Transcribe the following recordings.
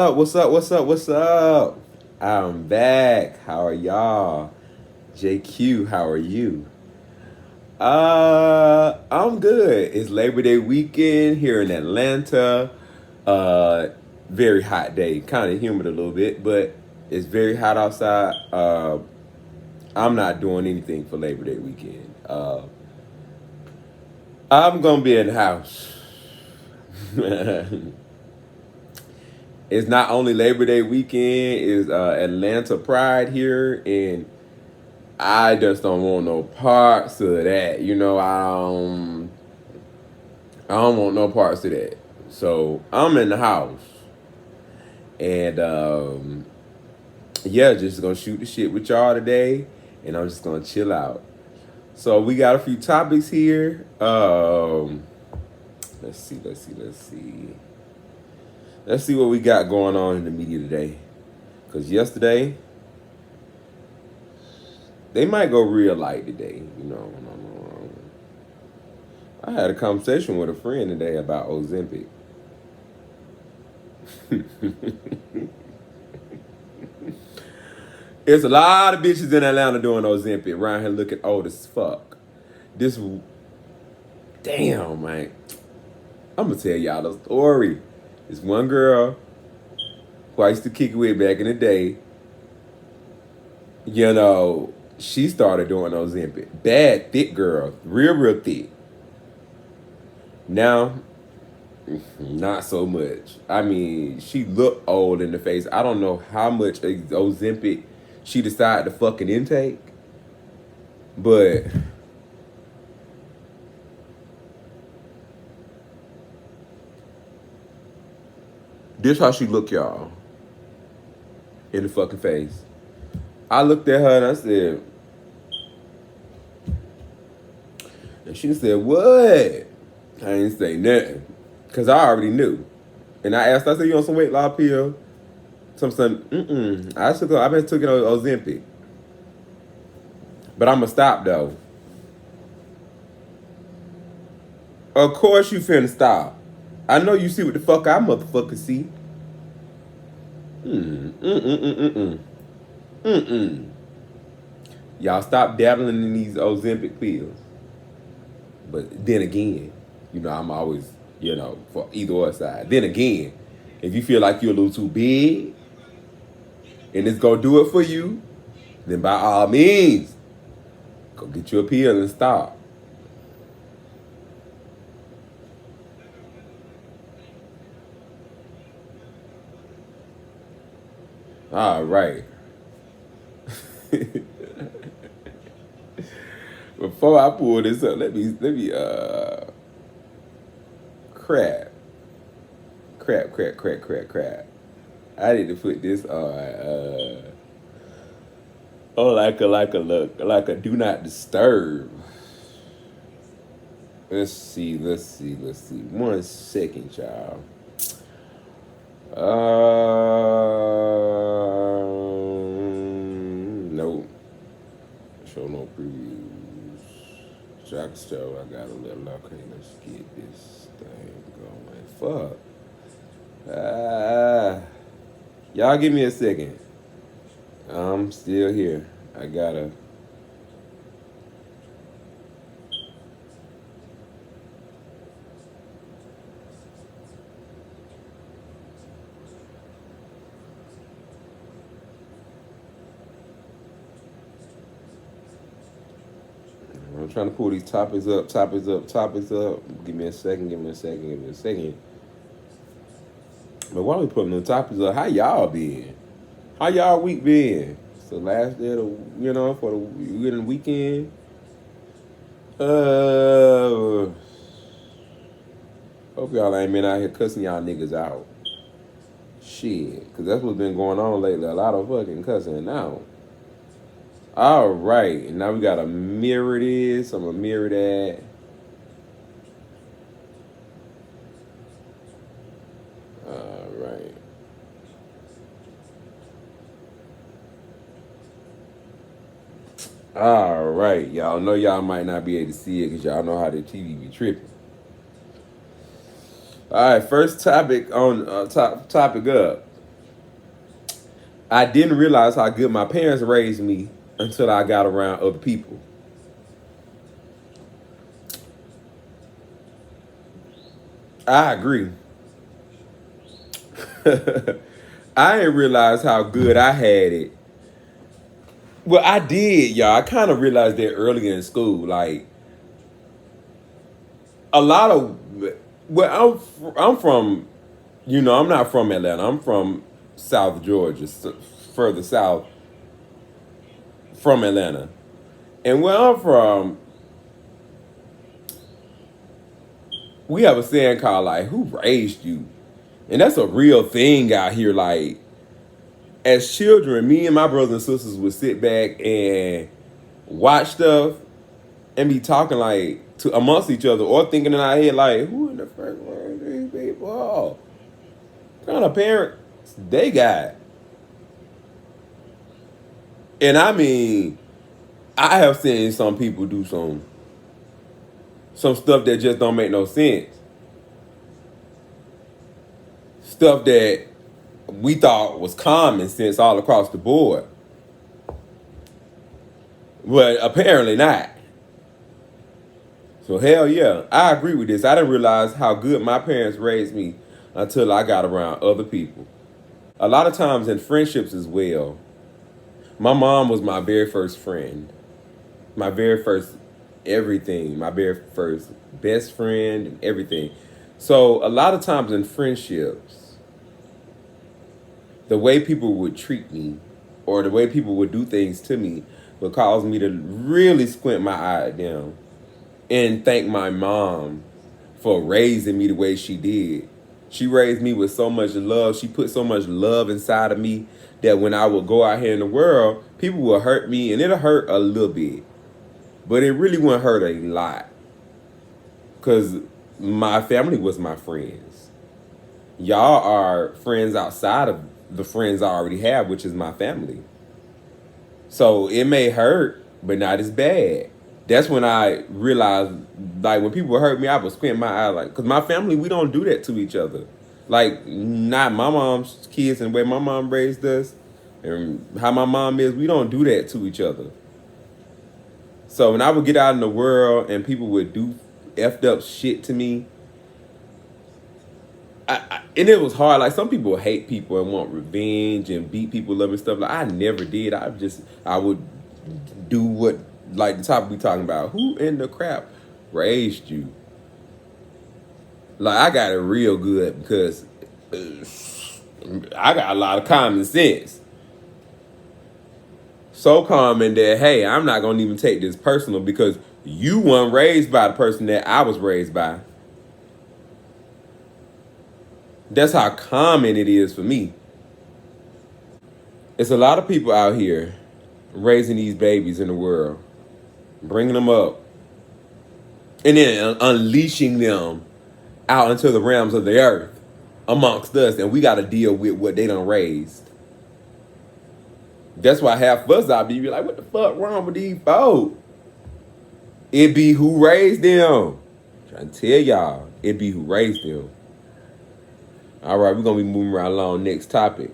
What's up? What's up? What's up? I'm back. How are y'all? JQ, how are you? I'm good. It's Labor Day weekend here in Atlanta. Uh, Very hot day. Kind of humid a little bit, but it's very hot outside. I'm not doing anything for Labor Day weekend. I'm gonna be in the house. It's not only Labor Day weekend, it's Atlanta Pride here, and I just don't want no parts of that. I don't want no parts of that. So I'm in the house, and yeah, just gonna shoot the shit with y'all today, and I'm just gonna chill out. So we got a few topics here. Let's see, let's see what we got going on in the media today. Cause yesterday they might go real light today. I had a conversation with a friend today about Ozempic. There's a lot of bitches in Atlanta doing Ozempic around here looking old as fuck. This, damn, man. I'm gonna tell y'all the story. This one girl who I used to kick it with back in the day, she started doing Ozempic. Bad, thick girl. Real thick. Now, not so much. I mean, she looked old in the face. I don't know how much Ozempic she decided to fucking intake, but this how she look, y'all, in the fucking face. I looked at her and I said, and she said, "What?" I didn't say nothing, cause I already knew. And I asked, I said, "You on some weight loss pill?" Something. I've been taking Ozempic, but I'ma stop though. Of course you finna stop. I know you see what the fuck I motherfucker see. Y'all stop dabbling in these Ozempic pills. But then again, I'm always, for either or side. Then again, if you feel like you're a little too big and it's gonna do it for you, then by all means, go get you a pill and stop. All right. Before I pull this up, let me crap. I need to put this on like a do not disturb. Let's see. 1 second, y'all. Nope. Show no previews. Jack Stowe, I got a little okay. Let's get this thing going. Fuck. Y'all give me a second. I'm still here. I gotta. I'm trying to pull these topics up. Give me a second. But while we putting the topics up, how y'all been? How y'all week been? It's the last day of for the weekend. Hope y'all ain't been out here cussing y'all niggas out. Shit, because that's what's been going on lately. A lot of fucking cussing out. All right, now we gotta mirror this. I'm gonna mirror that. All right. All right, y'all know y'all might not be able to see it because y'all know how the TV be tripping. All right, first topic on topic up. I didn't realize how good my parents raised me until I got around other people. I agree. I didn't realize how good I had it. Well, I did, y'all. I kind of realized that early in school. Like, a lot of, well, I'm from, I'm not from Atlanta. I'm from South Georgia, further south from Atlanta. And where I'm from, we have a saying called, like, who raised you? And that's a real thing out here. Like, as children, me and my brothers and sisters would sit back and watch stuff and be talking, like, to amongst each other, or thinking in our head, like, who in the first world are these people? What kind of parents they got? And I mean, I have seen some people do some stuff that just don't make no sense. Stuff that we thought was common sense all across the board. But apparently not. So hell yeah, I agree with this. I didn't realize how good my parents raised me until I got around other people. A lot of times in friendships as well, my mom was my very first friend. My very first everything. My very first best friend and everything. So a lot of times in friendships, the way people would treat me or the way people would do things to me would cause me to really squint my eye down and thank my mom for raising me the way she did. She raised me with so much love. She put so much love inside of me that when I would go out here in the world, people would hurt me, and it'll hurt a little bit. But it really wouldn't hurt a lot. Because my family was my friends. Y'all are friends outside of the friends I already have, which is my family. So it may hurt, but not as bad. That's when I realized, like, when people hurt me, I would squint my eye, like, because my family, we don't do that to each other. Like, not my mom's kids and the way my mom raised us and how my mom is, we don't do that to each other. So when I would get out in the world and people would do effed up shit to me, and it was hard. Like, some people hate people and want revenge and beat people up and stuff. Like, I never did. I would do what, like the topic we talking about. Who in the crap raised you? Like, I got it real good because I got a lot of common sense. So common that, hey, I'm not going to even take this personal because you weren't raised by the person that I was raised by. That's how common it is for me. It's a lot of people out here raising these babies in the world, bringing them up, and then unleashing them out into the realms of the earth amongst us, and we got to deal with what they done raised. That's why half of us out be like, what the fuck wrong with these folks? It be who raised them. I'm trying to tell y'all, it be who raised them. All right, we're going to be moving right along. Next topic.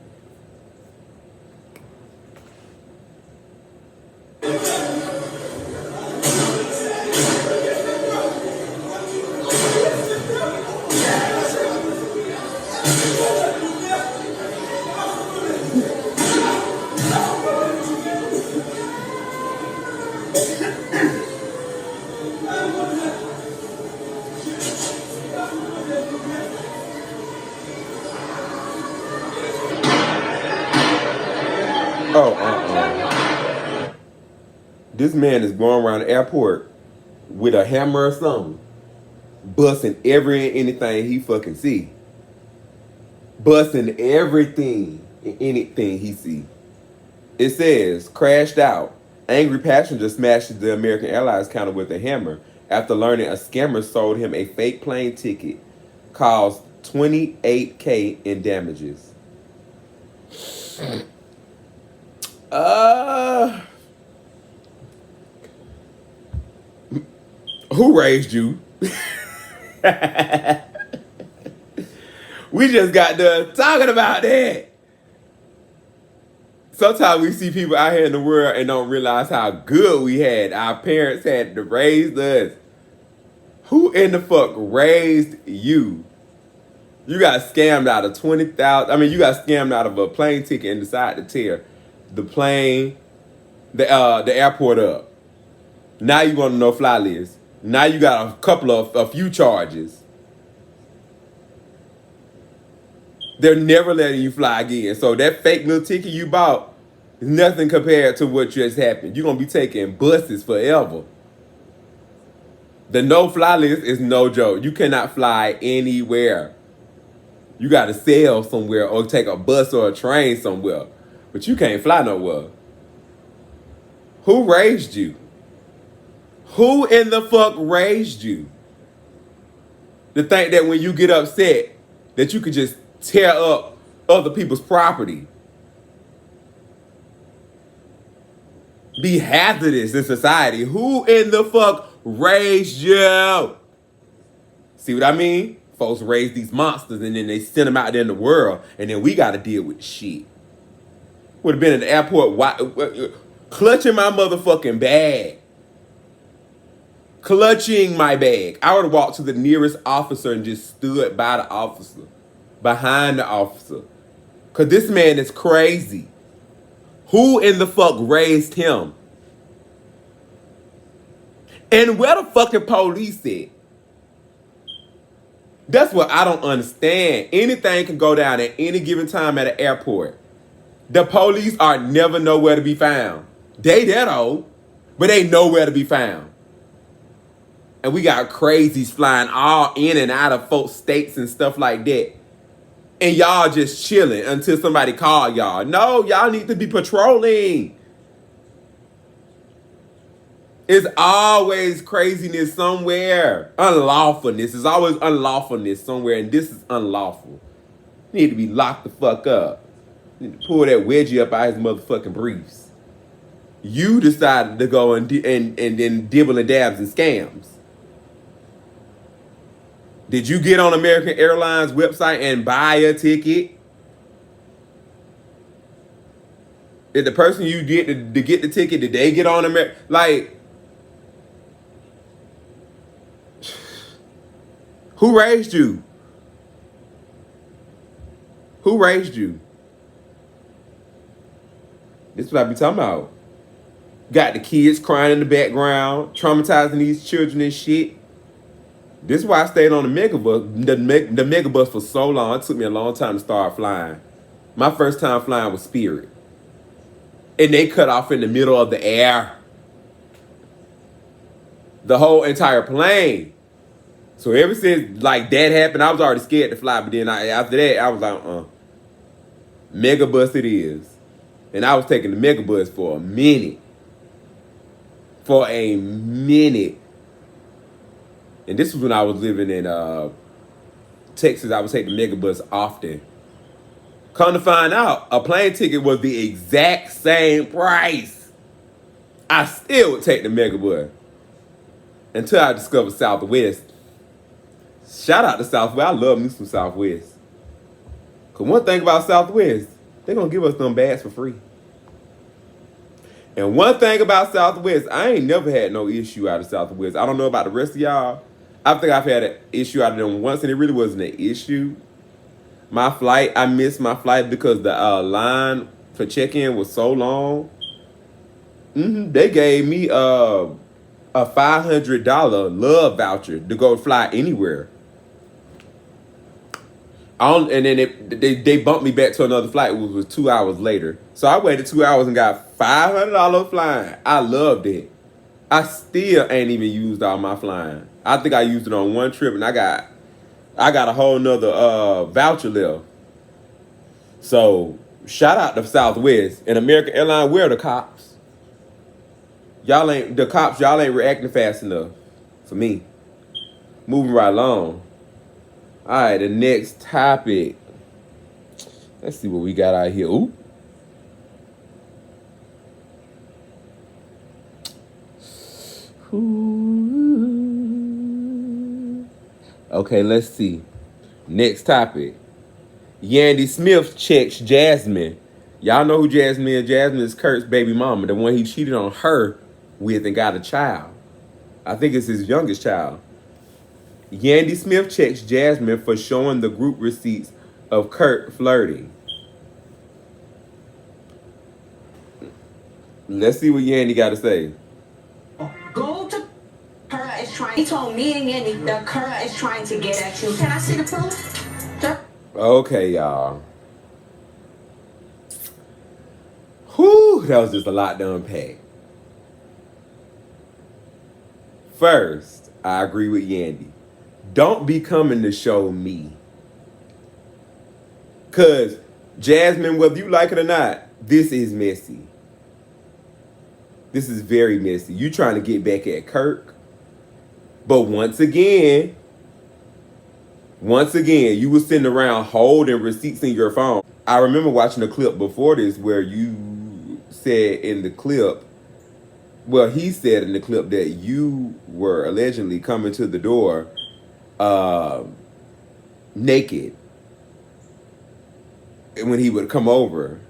Oh, this man is going around the airport with a hammer or something, busting anything he fucking see. Busting everything and anything he see. It says, crashed out. Angry passenger smashes the American Airlines counter with a hammer after learning a scammer sold him a fake plane ticket, caused $28K in damages. Who raised you? We just got done talking about that. Sometimes we see people out here in the world and don't realize how good we had. Our parents had to raise us. Who in the fuck raised you? You got scammed out of 20,000. I mean, you got scammed out of a plane ticket and decided to tear the plane, the airport up. Now you want to know fly list. Now you got a few charges. They're never letting you fly again. So that fake little ticket you bought is nothing compared to what just happened. You're going to be taking buses forever. The no fly list is no joke. You cannot fly anywhere. You got to sail somewhere or take a bus or a train somewhere. But you can't fly nowhere. Who raised you? Who in the fuck raised you? To think that when you get upset, that you could just tear up other people's property. Be hazardous in society. Who in the fuck raised you? See what I mean? Folks raise these monsters and then they send them out there in the world and then we got to deal with shit. Would have been at the airport clutching my motherfucking bag. Clutching my bag. I would have walked to the nearest officer and just stood by the officer. Behind the officer. Because this man is crazy. Who in the fuck raised him? And where the fucking police at? That's what I don't understand. Anything can go down at any given time at an airport. The police are never nowhere to be found. They that old, but they nowhere to be found. And we got crazies flying all in and out of folks' states and stuff like that. And y'all just chilling until somebody call y'all. No, y'all need to be patrolling. It's always craziness somewhere. Unlawfulness. It's always unlawfulness somewhere, and this is unlawful. You need to be locked the fuck up. You need to pull that wedgie up out his motherfucking briefs. You decided to go and then dibble and dabs and scams. Did you get on American Airlines website and buy a ticket? Did the person you get to get the ticket, did they get on American? Like, who raised you? Who raised you? This is what I be talking about. Got the kids crying in the background, traumatizing these children and shit. This is why I stayed on the megabus, the megabus for so long. It took me a long time to start flying. My first time flying was Spirit. And they cut off in the middle of the air. The whole entire plane. So ever since like that happened, I was already scared to fly. But then after that, I was like, megabus it is. And I was taking the megabus for a minute. For a minute. And this was when I was living in Texas. I was taking the megabus often. Come to find out, a plane ticket was the exact same price. I still would take the megabus. Until I discovered Southwest. Shout out to Southwest. I love me some Southwest. Because one thing about Southwest, they're going to give us them bags for free. And one thing about Southwest, I ain't never had no issue out of Southwest. I don't know about the rest of y'all. I think I've had an issue out of them once, and it really wasn't an issue. My flight, I missed my flight because the line for check-in was so long. They gave me a $500 love voucher to go fly anywhere. And then they bumped me back to another flight, which was 2 hours later. So I waited 2 hours and got $500 flying. I loved it. I still ain't even used all my flying. I think I used it on one trip, and I got a whole nother voucher left. So shout out to Southwest and American Airlines. Where are the cops? Y'all ain't reacting fast enough for me. Moving right along. All right, the next topic. Let's see what we got out here. Ooh. Okay, let's see. Next topic. Yandy Smith checks Jasmine Y'all know who Jasmine is. Jasmine is Kurt's baby mama, the one he cheated on her with and got a child. I think it's his youngest child. Yandy Smith checks Jasmine for showing the group receipts of Kurt flirting. Let's see what Yandy got to say. Go to Kurt is trying. He told me and Yandy that Kurt is trying to get at you. Can I see the proof? Okay, y'all. Whew, that was just a lot to unpack. First, I agree with Yandy. Don't be coming to show me. Because, Jasmine, whether you like it or not, this is messy. This is very messy. You trying to get back at Kirk. But once again, you was sitting around holding receipts in your phone. I remember watching a clip before this where you said in the clip, well, he said in the clip that you were allegedly coming to the door naked when he would come over.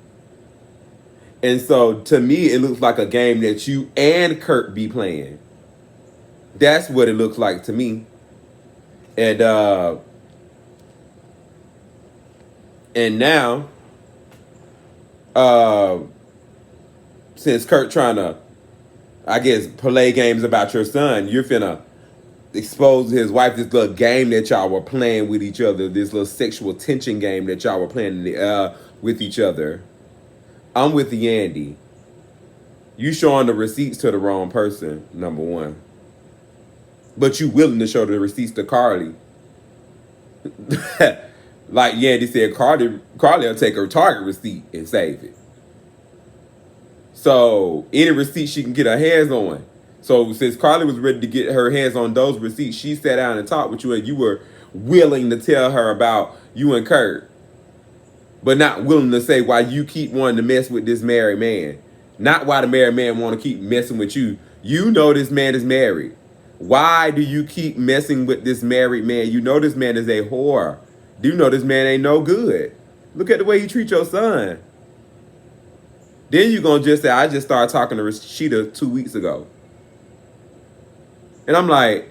And so to me, it looks like a game that you and Kurt be playing. That's what it looks like to me. And now, since Kurt trying to, I guess, play games about your son, you're finna expose his wife this little game that y'all were playing with each other, this little sexual tension game that y'all were playing with each other. I'm with Yandy. You showing the receipts to the wrong person, number one. But you willing to show the receipts to Carly. Like Yandy said, Carly will take her Target receipt and save it. So any receipt she can get her hands on. So since Carly was ready to get her hands on those receipts, she sat down and talked with you, and you were willing to tell her about you and Kurt, but not willing to say why you keep wanting to mess with this married man. Not why the married man want to keep messing with you. You know this man is married. Why do you keep messing with this married man? You know this man is a whore. Do you know this man ain't no good? Look at the way he treats your son. Then you gonna just say, I just started talking to Rashida 2 weeks ago. And I'm like,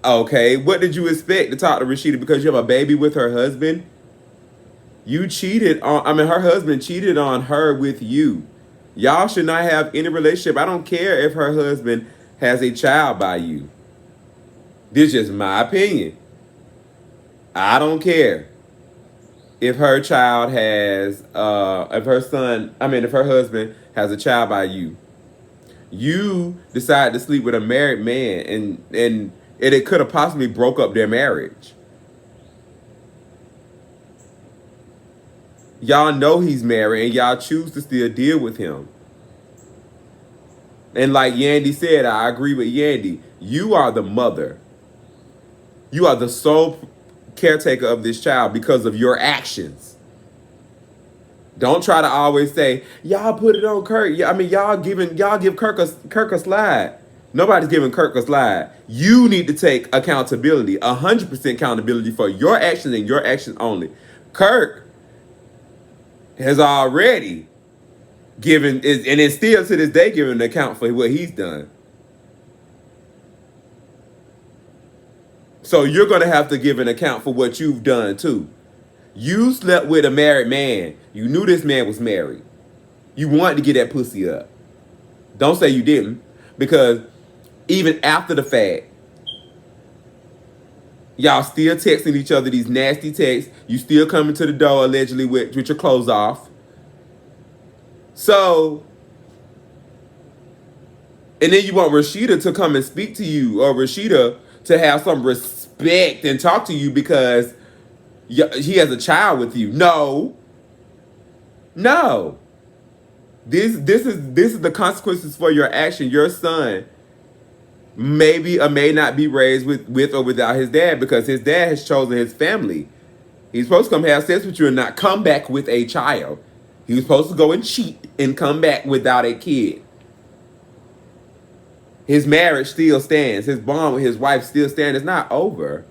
okay, what did you expect to talk to Rashida because you have a baby with her husband? You cheated on, her husband cheated on her with you. Y'all should not have any relationship. I don't care if her husband has a child by you. This is just my opinion. I don't care if her child has, if her husband has a child by you. You decide to sleep with a married man, and it could have possibly broke up their marriage. Y'all know he's married, and y'all choose to still deal with him. And like Yandy said, I agree with Yandy. You are the mother. You are the sole caretaker of this child because of your actions. Don't try to always say, y'all put it on Kirk. Y'all give Kirk a slide. Nobody's giving Kirk a slide. You need to take accountability, 100% accountability for your actions and your actions only. Kirk has already given, and is still to this day giving an account for what he's done. So you're going to have to give an account for what you've done too. You slept with a married man. You knew this man was married. You wanted to get that pussy up. Don't say you didn't, because even after the fact, y'all still texting each other these nasty texts. You still coming to the door allegedly with your clothes off. So, and then you want Rashida to come and speak to you, or Rashida to have some respect and talk to you because he has a child with you. No. This is the consequences for your action. Your son maybe or may not be raised with or without his dad, because his dad has chosen his family. He's supposed to come have sex with you and not come back with a child. He was supposed to go and cheat and come back without a kid. His marriage still stands. His bond with his wife still stands. It's not over.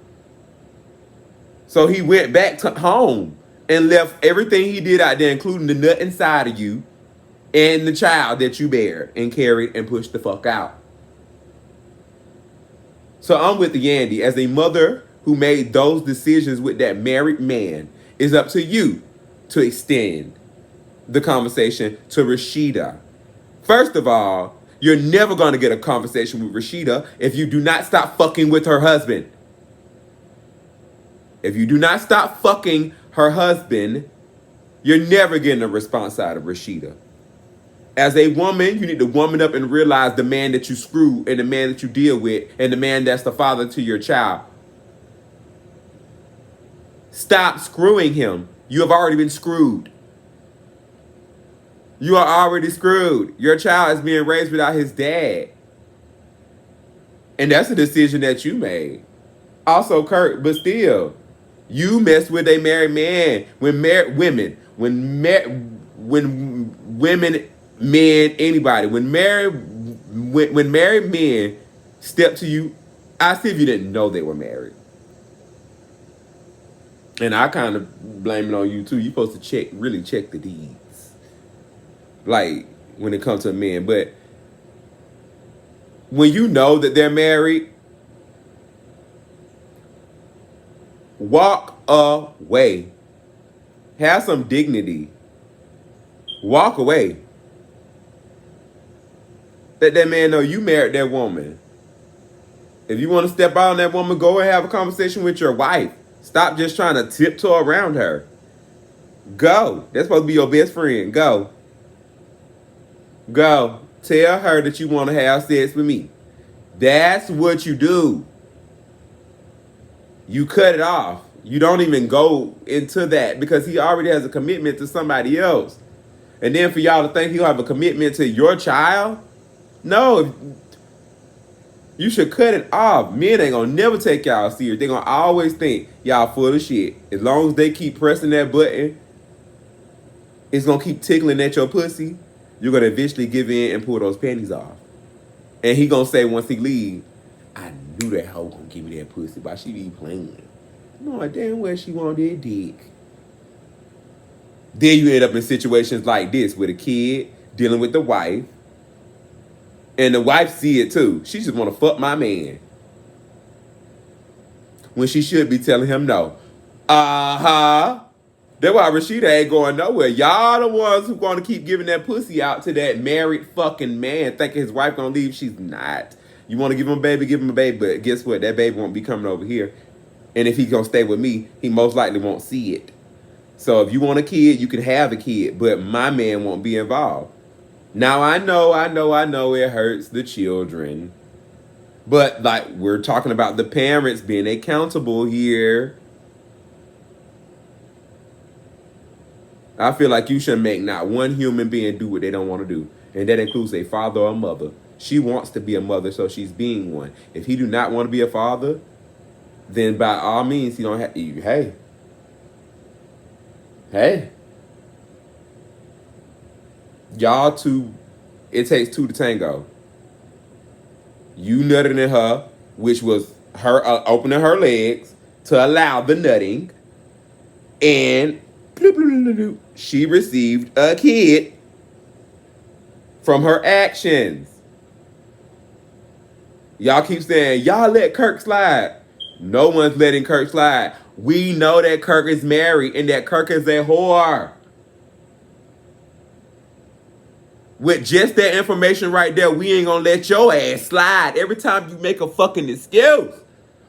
So he went back to home and left everything he did out there, including the nut inside of you and the child that you bared and carried and pushed the fuck out. So I'm with Yandy. As a mother who made those decisions with that married man, it's up to you to extend the conversation to Rashida. First of all, you're never going to get a conversation with Rashida if you do not stop fucking with her husband. If you do not stop fucking her husband, you're never getting a response out of Rashida. As a woman, you need to woman up and realize the man that you screw and the man that you deal with and the man that's the father to your child. Stop screwing him. You have already been screwed. You are already screwed. Your child is being raised without his dad. And that's a decision that you made. Also, Kurt, but still, you mess with a married man. When married men step to you, ask if you didn't know they were married. And I kind of blame it on you too. You're supposed to really check the deeds. Like, when it comes to men. But when you know that they're married, walk away. Have some dignity. Walk away. Let that man know you married that woman. If you want to step out on that woman, go and have a conversation with your wife. Stop just trying to tiptoe around her. Go. That's supposed to be your best friend. Go. Go. Tell her that you want to have sex with me. That's what you do. You cut it off. You don't even go into that because he already has a commitment to somebody else. And then for y'all to think he'll have a commitment to your child? No. You should cut it off. Men ain't gonna never take y'all serious. They're gonna always think y'all full of shit. As long as they keep pressing that button, it's gonna keep tickling at your pussy. You're gonna eventually give in and pull those panties off. And he gonna say once he leave, I knew that hoe gonna give me that pussy, but she be playing. No, damn well she want that dick. Then you end up in situations like this with a kid dealing with the wife. And the wife see it too. She just want to fuck my man. When she should be telling him no. Uh-huh. That's why Rashida ain't going nowhere. Y'all the ones who going to keep giving that pussy out to that married fucking man thinking his wife going to leave. She's not. You want to give him a baby, give him a baby. But guess what? That baby won't be coming over here. And if he's going to stay with me, he most likely won't see it. So if you want a kid, you can have a kid. But my man won't be involved. Now, I know it hurts the children. But, like, we're talking about the parents being accountable here. I feel like you should make not one human being do what they don't want to do. And that includes a father or a mother. She wants to be a mother, so she's being one. If he do not want to be a father, then by all means, he don't have... Hey. Y'all two, it takes two to tango. You nutted in her, which was her opening her legs to allow the nutting. And she received a kid from her actions. Y'all keep saying, y'all let Kirk slide. No one's letting Kirk slide. We know that Kirk is married and that Kirk is a whore. With just that information right there, we ain't gonna let your ass slide. Every time you make a fucking excuse,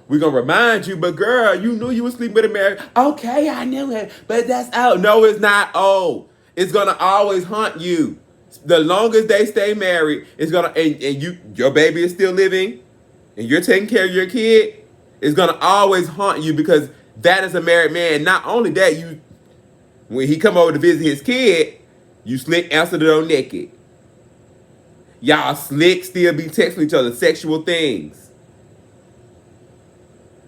we gonna remind you, but girl, you knew you was sleeping with a married. Okay, I knew it, but that's out. No, it's not. Oh, it's gonna always haunt you. The longest they stay married, it's gonna and your baby is still living, and you're taking care of your kid. It's gonna always haunt you because that is a married man. Not only that, when he come over to visit his kid, you slick answer the door naked. Y'all slick still be texting each other sexual things.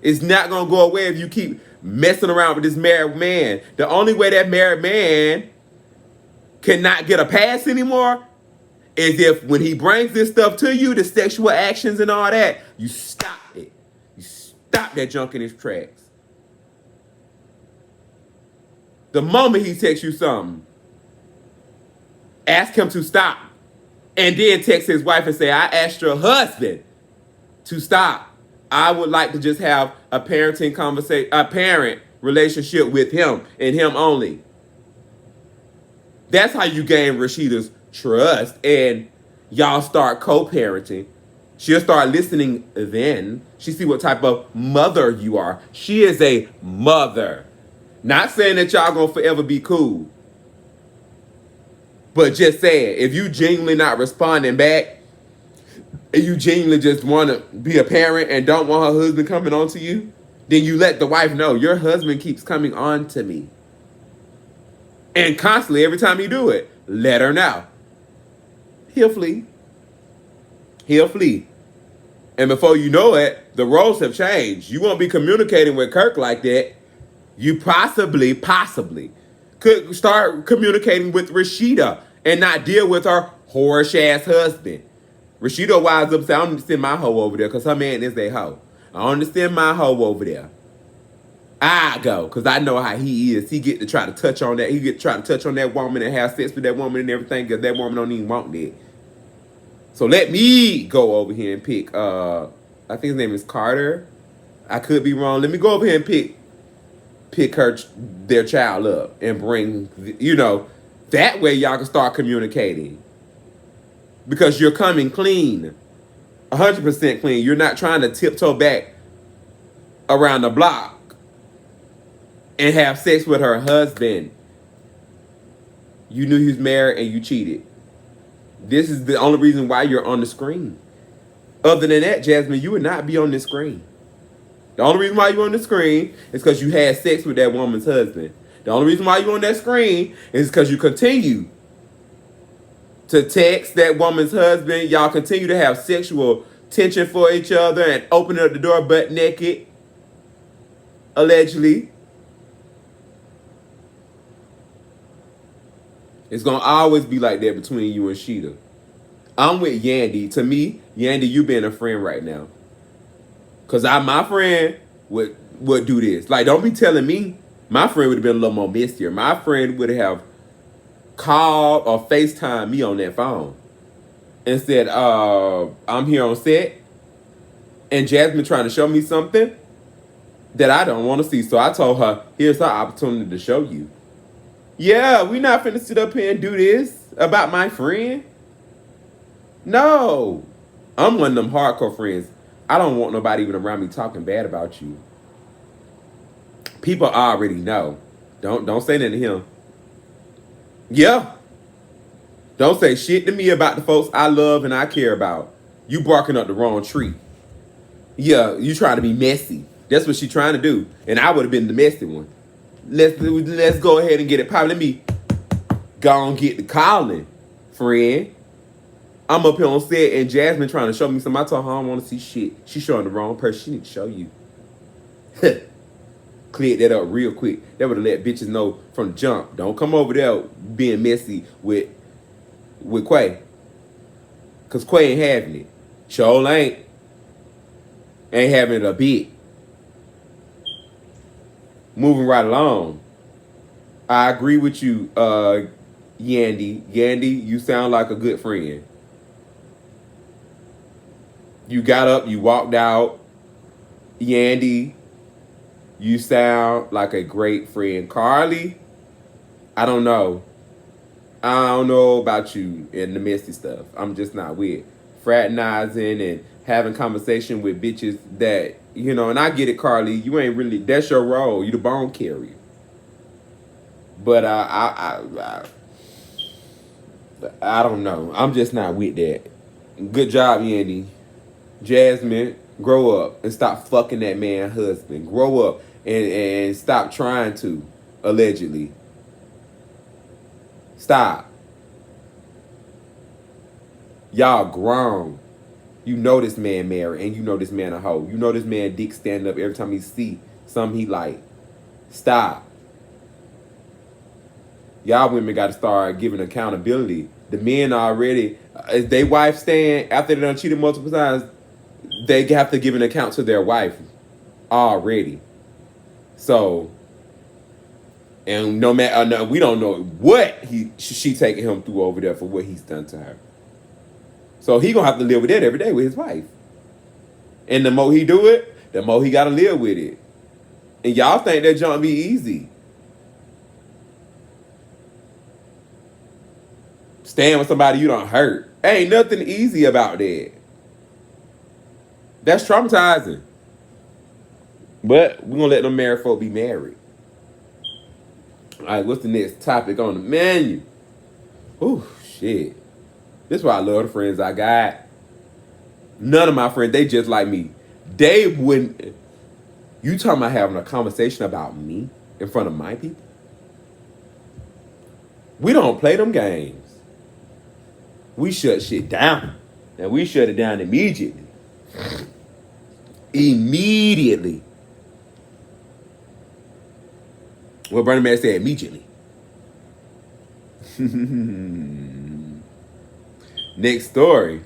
It's not going to go away if you keep messing around with this married man. The only way that married man cannot get a pass anymore is if when he brings this stuff to you, the sexual actions and all that, you stop it. You stop that junk in its tracks. The moment he texts you something, ask him to stop. And then text his wife and say, I asked your husband to stop. I would like to just have a parenting conversation, a parent relationship with him and him only. That's how you gain Rashida's trust, and y'all start co-parenting. She'll start listening then. She see what type of mother you are. She is a mother. Not saying that y'all gonna forever be cool. But just saying, if you genuinely not responding back, and you genuinely just want to be a parent and don't want her husband coming on to you, then you let the wife know, your husband keeps coming on to me. And constantly, every time you do it, let her know. He'll flee. He'll flee. And before you know it, the roles have changed. You won't be communicating with Kirk like that. You possibly could start communicating with Rashida and not deal with her whorish-ass husband. Rashida winds up saying, I don't understand my hoe over there because her man is a hoe. I don't understand my hoe over there. I go, because I know how he is. He get to try to touch on that. He get to try to touch on that woman and have sex with that woman and everything because that woman don't even want that. So let me go over here and pick, I think his name is Carter. I could be wrong. Let me go over here and pick their child up and bring, that way y'all can start communicating. Because you're coming clean. 100% clean. You're not trying to tiptoe back around the block and have sex with her husband. You knew he was married and you cheated. This is the only reason why you're on the screen. Other than that, Jasmine, you would not be on the screen. The only reason why you're on the screen is because you had sex with that woman's husband. The only reason why you're on that screen is because you continue to text that woman's husband. Y'all continue to have sexual tension for each other and open up the door butt naked. Allegedly. It's going to always be like that between you and Sheeta. I'm with Yandy. To me, Yandy, you being a friend right now. Because my friend would do this. Like, don't be telling me. My friend would have been a little more mistier. My friend would have called or FaceTime me on that phone and said, I'm here on set and Jasmine trying to show me something that I don't want to see. So I told her, here's her opportunity to show you. Yeah, we not finna sit up here and do this about my friend. No. I'm one of them hardcore friends. I don't want nobody even around me talking bad about you. People already know. Don't say nothing to him. Yeah. Don't say shit to me about the folks I love and I care about. You barking up the wrong tree. Yeah, you trying to be messy. That's what she trying to do. And I would have been the messy one. Let's go ahead and get it poppin'. Let me go and get the calling, friend. I'm up here on set and Jasmine trying to show me something. I told her I don't want to see shit. She's showing the wrong person. She need to show you. Cleared that up real quick. That would have let bitches know from the jump. Don't come over there being messy with Quay. Because Quay ain't having it. Sure ain't. Ain't having it a bit. Moving right along. I agree with you, Yandy. Yandy, you sound like a good friend. You got up, you walked out. Yandy, you sound like a great friend. Carly, I don't know. I don't know about you and the messy stuff. I'm just not with fraternizing and having conversation with bitches that, and I get it, Carly. You ain't really, that's your role. You the bone carrier. But I don't know. I'm just not with that. Good job, Yandy. Jasmine, grow up and stop fucking that man's husband. Grow up and stop trying to, allegedly. Stop. Y'all grown. You know this man married and you know this man a hoe. You know this man dick stand up every time he see something he like. Stop. Y'all women got to start giving accountability. The men already, as they wife stand, after they done cheated multiple times, they have to give an account to their wife already. So, And no matter, no, we don't know what she taking him through over there for what he's done to her. So he gonna have to live with that every day with his wife. And the more he do it, the more he gotta live with it. And y'all think that junk be easy. Staying with somebody you don't hurt. Ain't nothing easy about that. That's traumatizing. But we're gonna let them married folk be married. Alright, what's the next topic on the menu? Ooh, shit. This is why I love the friends I got. None of my friends, they just like me. They wouldn't. You talking about having a conversation about me in front of my people? We don't play them games. We shut shit down. And we shut it down immediately. Immediately. What Bernie Man said, immediately. Next story.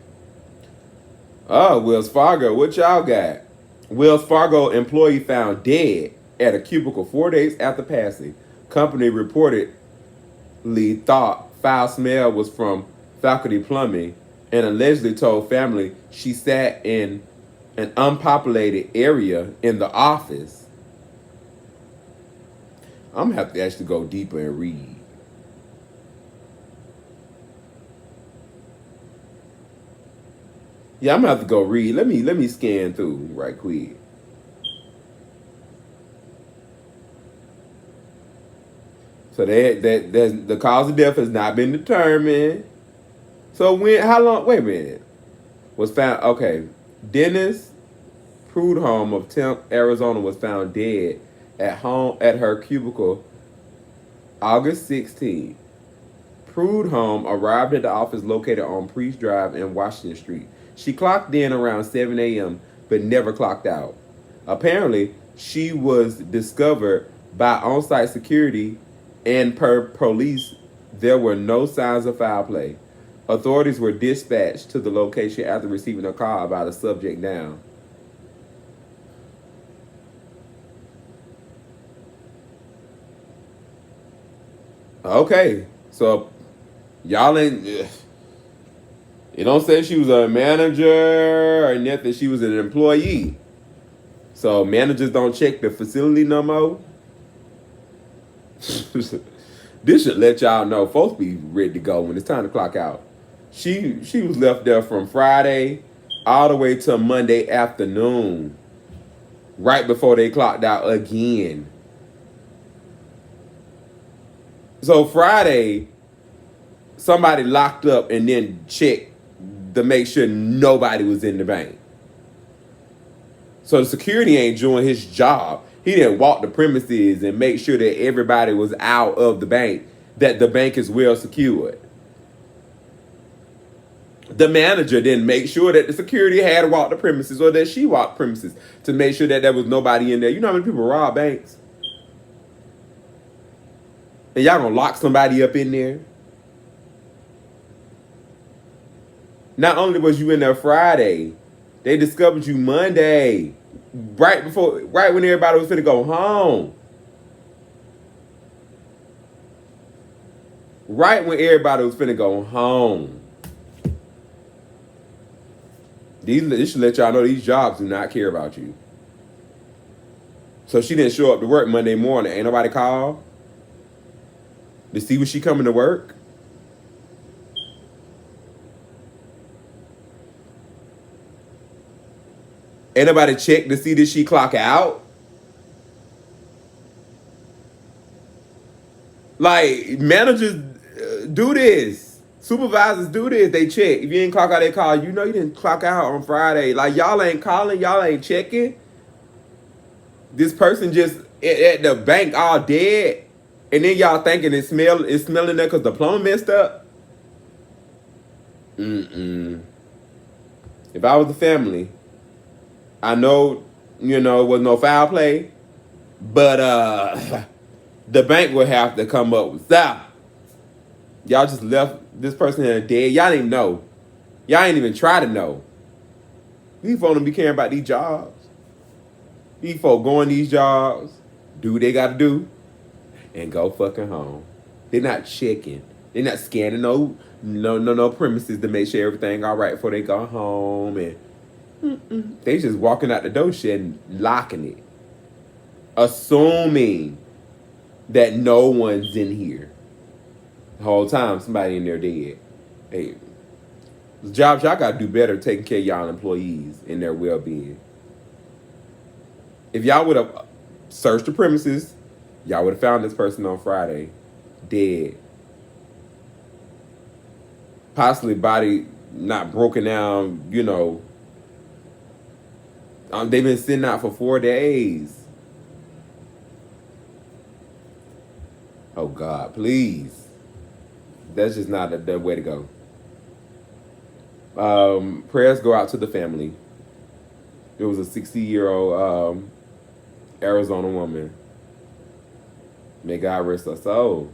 Oh, Wells Fargo. What y'all got? Wells Fargo employee found dead at a cubicle 4 days after passing. Company reportedly thought foul smell was from faculty plumbing and allegedly told family she sat in an unpopulated area in the office. I'm gonna have to actually go deeper and read. Yeah, I'm gonna have to go read. Let me scan through right quick. So that the cause of death has not been determined. So how long? Wait a minute. Was found okay. Dennis Prudhomme of Tempe, Arizona, was found dead at home at her cubicle August 16th. Prudhomme arrived at the office located on Priest Drive and Washington Street. She clocked in around 7 a.m. but never clocked out. Apparently, she was discovered by on-site security, and per police, there were no signs of foul play. Authorities were dispatched to the location after receiving a call about a subject down. Okay, so y'all ain't. It don't say she was a manager or nothing. She was an employee. So managers don't check the facility no more. This should let y'all know folks be ready to go when it's time to clock out. She was left there from Friday all the way to Monday afternoon, right before they clocked out again. So Friday, somebody locked up and then checked to make sure nobody was in the bank. So the security ain't doing his job. He didn't walk the premises and make sure that everybody was out of the bank, that the bank is well secured. The manager didn't make sure that the security had to walk the premises or that she walked premises to make sure that there was nobody in there. You know how many people rob banks? And y'all gonna lock somebody up in there? Not only was you in there Friday, they discovered you Monday, right when everybody was finna go home. Right when everybody was finna go home. This should let y'all know these jobs do not care about you. So she didn't show up to work Monday morning. Ain't nobody called to see when she coming to work. Ain't nobody check to see that she clock out. Like, managers do this. Supervisors do this. They check. If you didn't clock out, they call. You know you didn't clock out on Friday. Like, y'all ain't calling. Y'all ain't checking. This person just at the bank all dead. And then y'all thinking it's smelling there because the plumber messed up. If I was the family, I know, it was no foul play. But the bank would have to come up with that. Y'all just left this person here dead. Y'all didn't even know. Y'all ain't even try to know. These folks don't be caring about these jobs. These folks going these jobs, do what they got to do. and go fucking home. They're not checking. They're not scanning no premises to make sure everything all right before they go home. And they just walking out the door shit and locking it, assuming that no one's in here. The whole time somebody in there dead. Hey, the jobs y'all gotta do better taking care of y'all employees and their well-being. If y'all would have searched the premises, y'all would have found this person on Friday dead. Possibly body not broken down, you know. They've been sitting out for 4 days. Oh God, please. That's just not the way to go. Prayers go out to the family. It was a 60-year-old Arizona woman. May God rest her soul.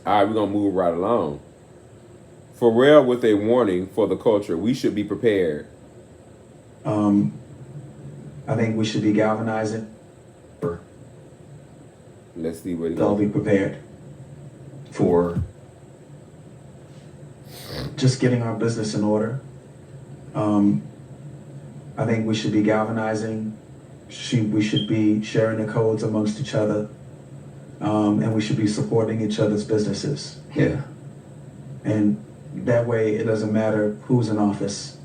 All right, we're going to move right along. Pharrell with a warning for the culture. We should be prepared. I think we should be galvanizing. Let's see what They'll be prepared for just getting our business in order. I think we should be galvanizing. We should be sharing the codes amongst each other. And we should be supporting each other's businesses. Yeah. And that way it doesn't matter who's in office.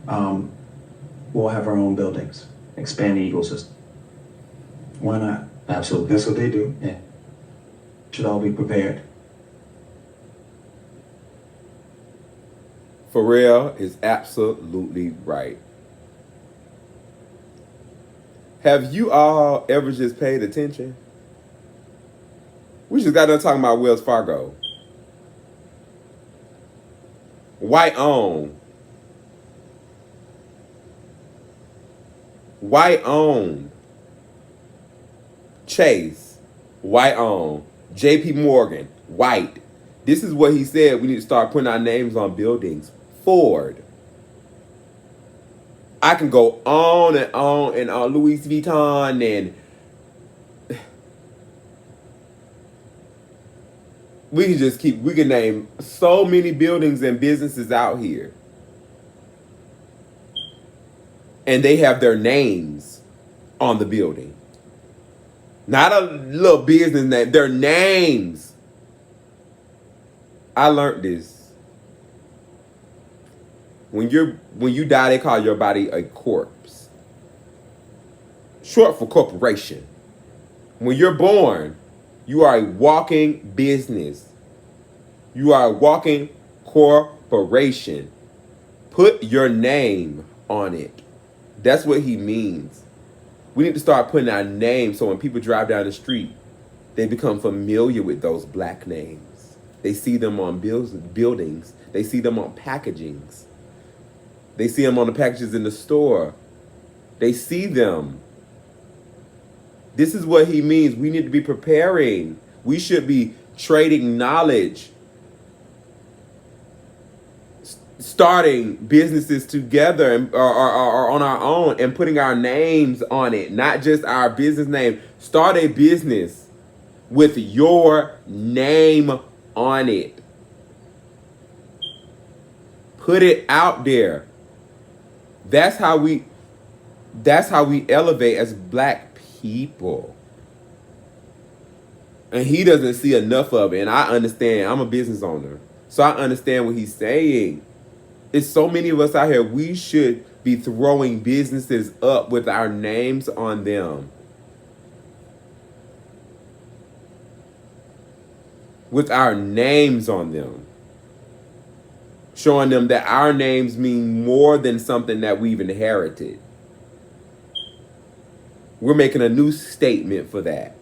We'll have our own buildings. Expand the ecosystem. Why not? Absolutely. That's what they do. Yeah. Should all be prepared. Pharrell is absolutely right. Have you all ever just paid attention? We just got done talking about Wells Fargo. White owned. White owned. Chase. White owned. JP Morgan. White. This is what he said we need to start putting our names on buildings. Ford. I can go on and on and on. Louis Vuitton and we can just keep, we can name so many buildings and businesses out here. And they have their names on the building. Not a little business name, their names. I learned this. When you die, they call your body a corpse. Short for corporation. When you're born, you are a walking business. You are a walking corporation. Put your name on it. That's what he means. We need to start putting our names so when people drive down the street, they become familiar with those black names. They see them on buildings. They see them on packagings. They see them on the packages in the store. They see them. This is what he means. We need to be preparing. We should be trading knowledge. Starting businesses together or on our own and putting our names on it. Not just our business name. Start a business with your name on it. Put it out there. That's how we elevate as black people. And he doesn't see enough of it. And I understand. I'm a business owner. So I understand what he's saying. It's so many of us out here. We should be throwing businesses up with our names on them. With our names on them. Showing them that our names mean more than something that we've inherited. We're making a new statement for that.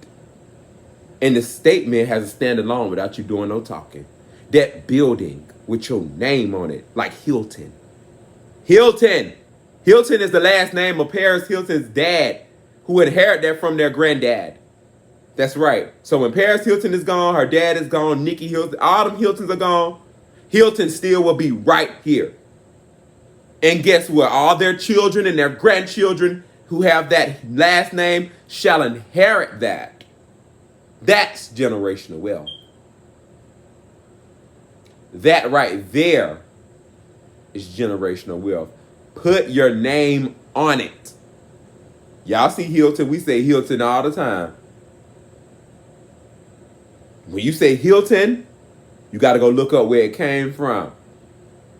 And the statement has to stand alone without you doing no talking. That building with your name on it, like Hilton. Hilton. Hilton is the last name of Paris Hilton's dad, who inherited that from their granddad. That's right. So when Paris Hilton is gone, her dad is gone, Nikki Hilton, all them Hiltons are gone. Hilton still will be right here. And guess what? All their children and their grandchildren who have that last name shall inherit that. That's generational wealth. That right there is generational wealth. Put your name on it. Y'all see Hilton, we say Hilton all the time. When you say Hilton, you got to go look up where it came from.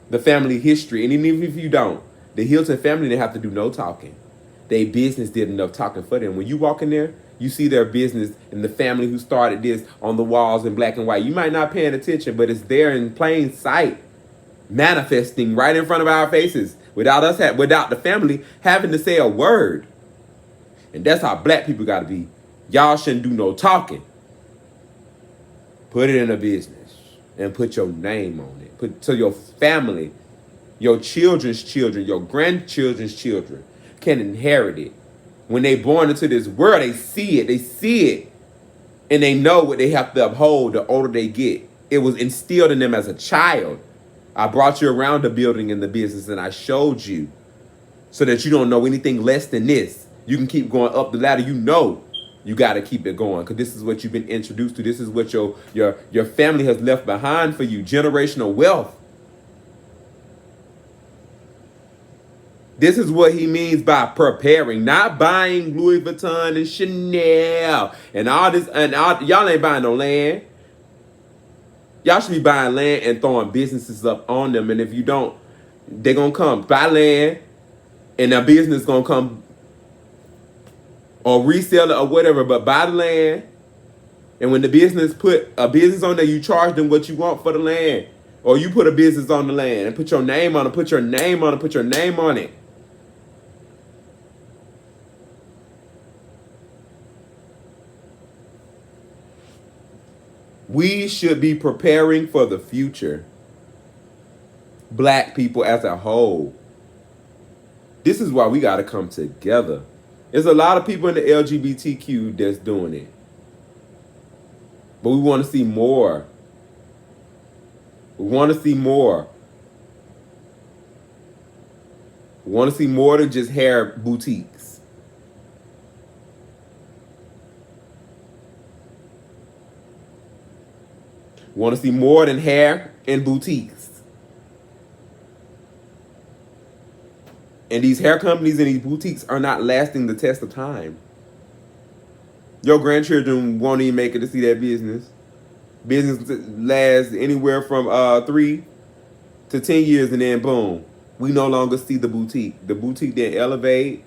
The family history. And even if you don't, the Hilton family didn't have to do no talking. Their business did enough talking for them. When you walk in there, you see their business and the family who started this on the walls in black and white. You might not paying attention, but it's there in plain sight, manifesting right in front of our faces without us, without the family having to say a word. And that's how black people got to be. Y'all shouldn't do no talking. Put it in a business and put your name on it. Put so your family, your children's children, your grandchildren's children can inherit it. When they born into this world, they see it. They see it. And they know what they have to uphold the older they get. It was instilled in them as a child. I brought you around the building and the business and I showed you so that you don't know anything less than this. You can keep going up the ladder. You know you got to keep it going because this is what you've been introduced to. This is what your family has left behind for you. Generational wealth. This is what he means by preparing, not buying Louis Vuitton and Chanel and all this. And y'all ain't buying no land. Y'all should be buying land and throwing businesses up on them. And if you don't, they're going to come buy land and their business going to come or resell it or whatever, but buy the land. And when the business put a business on there, you charge them what you want for the land. Or you put a business on the land and put your name on it, put your name on it, put your name on it. We should be preparing for the future. Black people as a whole. This is why we got to come together. There's a lot of people in the LGBTQ that's doing it. But we want to see more. We want to see more. We want to see more than just hair boutiques. We want to see more than hair and boutiques. And these hair companies and these boutiques are not lasting the test of time. Your grandchildren won't even make it to see that business. Business lasts anywhere from 3 to 10 years and then boom. We no longer see the boutique. The boutique didn't elevate.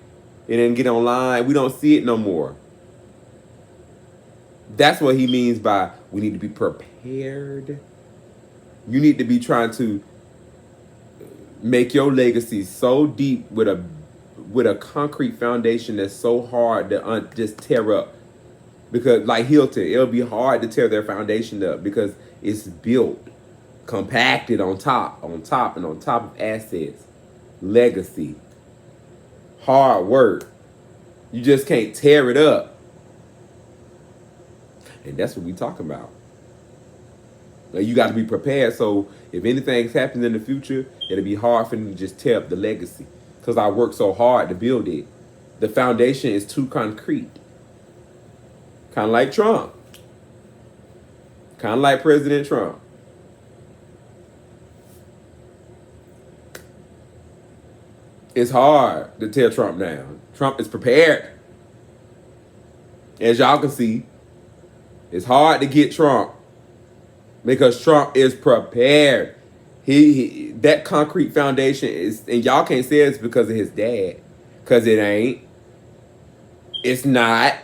It didn't get online. We don't see it no more. That's what he means by we need to be prepared. You need to be trying to make your legacy so deep with a concrete foundation that's so hard to just tear up. Because like Hilton, it'll be hard to tear their foundation up because it's built, compacted on top of assets, legacy, hard work. You just can't tear it up. And that's what we talking about. Like, you got to be prepared so if anything's happening in the future, it'll be hard for them to just tear up the legacy. Because I worked so hard to build it. The foundation is too concrete. Kind of like Trump. Kind of like President Trump. It's hard to tear Trump down. Trump is prepared. As y'all can see, it's hard to get Trump because Trump is prepared. He that concrete foundation is, and y'all can't say it's because of his dad, because it ain't. It's not.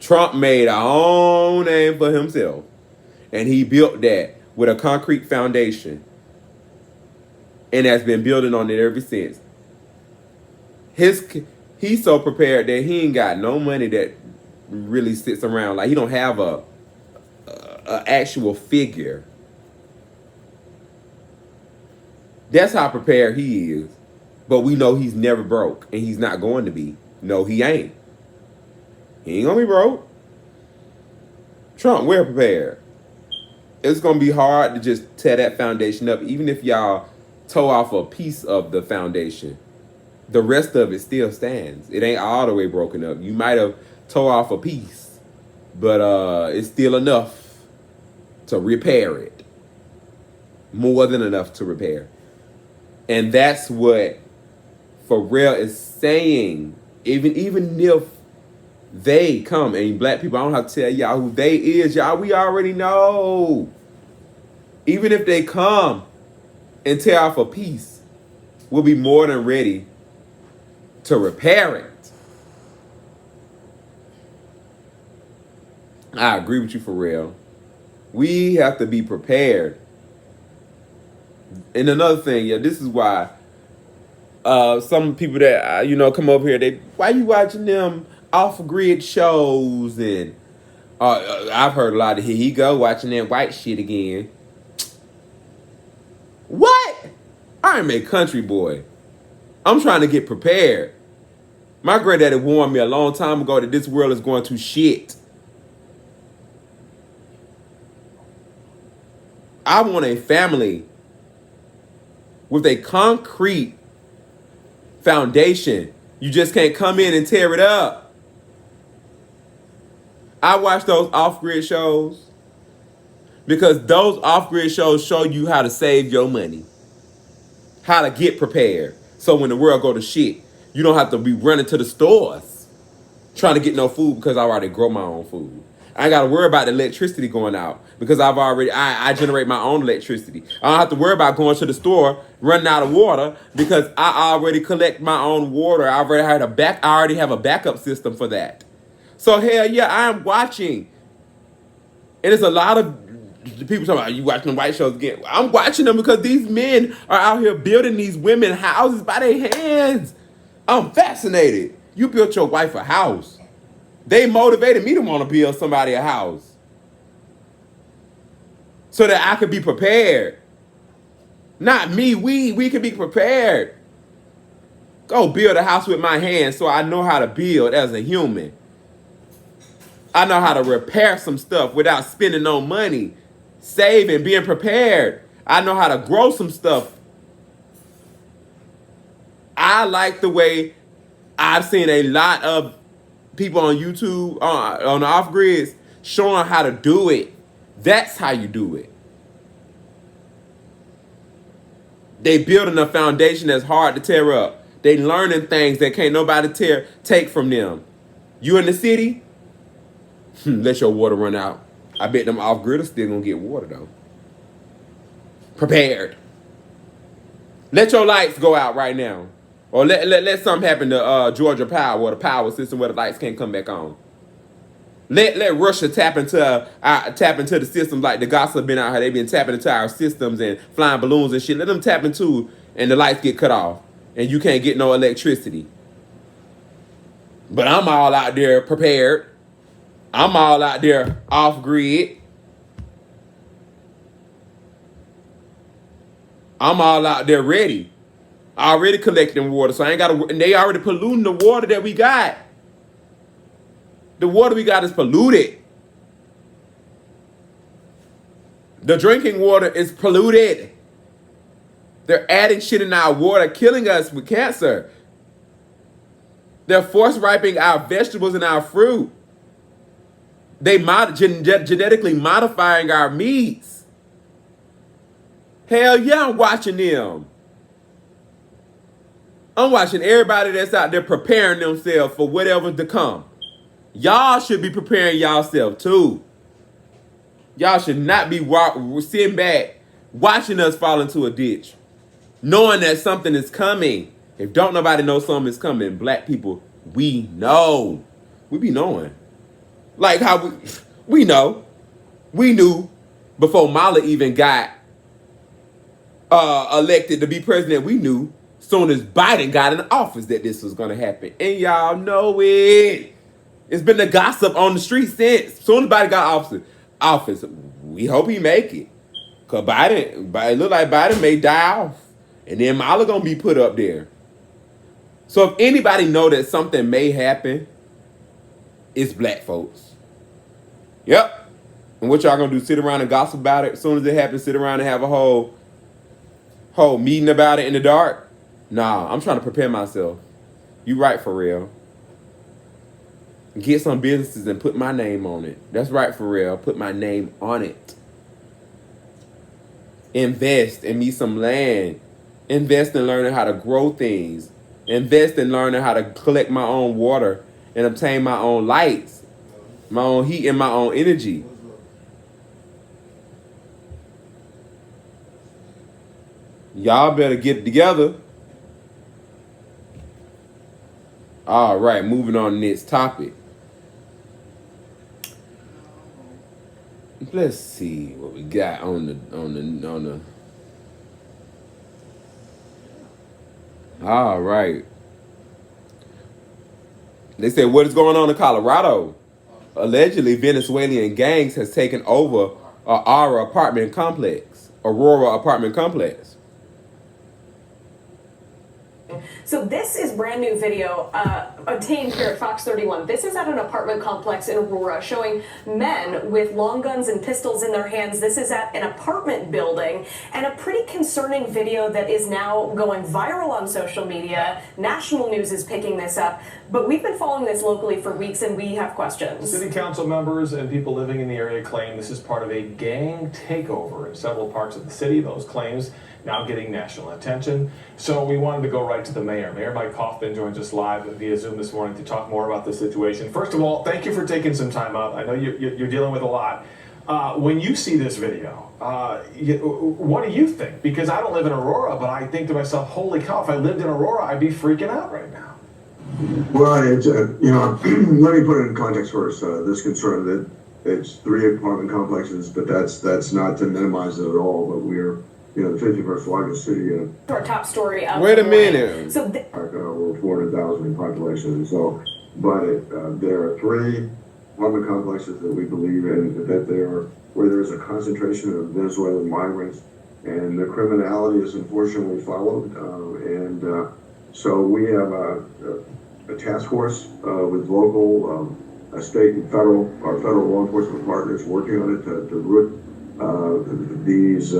Trump made a own name for himself, and he built that with a concrete foundation, and has been building on it ever since. He's so prepared that he ain't got no money that really sits around. Like, he don't have a actual figure. That's how prepared he is. But we know he's never broke, and he's not going to be. No, he ain't. He ain't gonna be broke. Trump, we're prepared. It's gonna be hard to just tear that foundation up, even if y'all toe off a piece of the foundation. The rest of it still stands. It ain't all the way broken up. You might have tore off a piece, But it's still enough to repair it. More than enough to repair. And that's what Pharrell is saying. Even if they come, and black people, I don't have to tell y'all who they is. Y'all, we already know. Even if they come and tear off a piece, we'll be more than ready to repair it. I agree with you, Pharrell. We have to be prepared. And another thing, yeah, this is why some people that come over here, why you watching them off-grid shows? And I've heard a lot of, here he go watching that white shit again. What? I am a country boy. I'm trying to get prepared. My granddaddy warned me a long time ago that this world is going to shit. I want a family with a concrete foundation. You just can't come in and tear it up. I watch those off-grid shows because those off-grid shows show you how to save your money, how to get prepared. So when the world go to shit, you don't have to be running to the stores trying to get no food because I already grow my own food. I ain't got to worry about the electricity going out because I generate my own electricity. I don't have to worry about going to the store, running out of water because I already collect my own water. I already have a backup system for that. So hell yeah, I am watching. And there's a lot of people talking about, you watching the white shows again. I'm watching them because these men are out here building these women houses by their hands. I'm fascinated. You built your wife a house. They motivated me to want to build somebody a house so that I could be prepared. Not me, we can be prepared. Go build a house with my hands so I know how to build as a human. I know how to repair some stuff without spending no money. Saving, being prepared. I know how to grow some stuff. I like the way I've seen a lot of people on YouTube, on the off-grids, showing how to do it. That's how you do it. They building a foundation that's hard to tear up. They learning things that can't nobody take from them. You in the city? Let your water run out. I bet them off-gridders still gonna get water though. Prepared. Let your lights go out right now. Or let something happen to Georgia Power or the power system where the lights can't come back on. Let Russia tap into the systems like the gossip been out here. They been tapping into our systems and flying balloons and shit. Let them tap into and the lights get cut off and you can't get no electricity. But I'm all out there prepared. I'm all out there off grid. I'm all out there ready. Already collecting water, so I ain't got to. And they already polluting the water that we got. The water we got is polluted. The drinking water is polluted. They're adding shit in our water, killing us with cancer. They're force ripening our vegetables and our fruit. They genetically modifying our meats. Hell yeah, I'm watching them. I'm watching everybody that's out there preparing themselves for whatever's to come. Y'all should be preparing yourself too. Y'all should not be sitting back watching us fall into a ditch, knowing that something is coming. If don't nobody know something is coming, black people, we know. We be knowing. Like how we know. We knew before Kamala even got elected to be president. We knew soon as Biden got in office that this was going to happen. And y'all know it. It's been the gossip on the street since. Soon as Biden got office, we hope he make it. Because it look like Biden may die off. And then Kamala going to be put up there. So if anybody know that something may happen, it's black folks. Yep. And what y'all going to do? Sit around and gossip about it? As soon as it happens, sit around and have a whole meeting about it in the dark? Nah, I'm trying to prepare myself. You right, for real. Get some businesses and put my name on it. That's right, Pharrell. Put my name on it. Invest in me some land. Invest in learning how to grow things. Invest in learning how to collect my own water and obtain my own lights, my own heat, and my own energy. Y'all better get it together. All right, moving on to the next topic. Let's see what we got on the. All right. They said, what is going on in Colorado? Allegedly, Venezuelan gangs has taken over Aurora apartment complex. So this is brand new video obtained here at Fox 31. This is at an apartment complex in Aurora showing men with long guns and pistols in their hands. This is at an apartment building, and a pretty concerning video that is now going viral on social media. National news is picking this up, but we've been following this locally for weeks and we have questions. City council members and people living in the area claim this is part of a gang takeover in several parts of the city. Those claims now getting national attention. So we wanted to go right to the mayor. Mayor Mike Kaufman joins us live via Zoom this morning to talk more about the situation. First of all, thank you for taking some time out. I know you're dealing with a lot. When you see this video, what do you think? Because I don't live in Aurora, but I think to myself, holy cow, if I lived in Aurora, I'd be freaking out right now. Well, it's, let me put it in context first. This concern that it's 3 apartment complexes, but that's not to minimize it at all, but we're the 51st largest city in Our top story. Wait a minute. So over 400,000 in population. So, but there are 3 apartment complexes that we believe in where there is a concentration of Venezuelan migrants, and the criminality is unfortunately followed. So we have a task force with local, state, and our federal law enforcement partners working on it to root these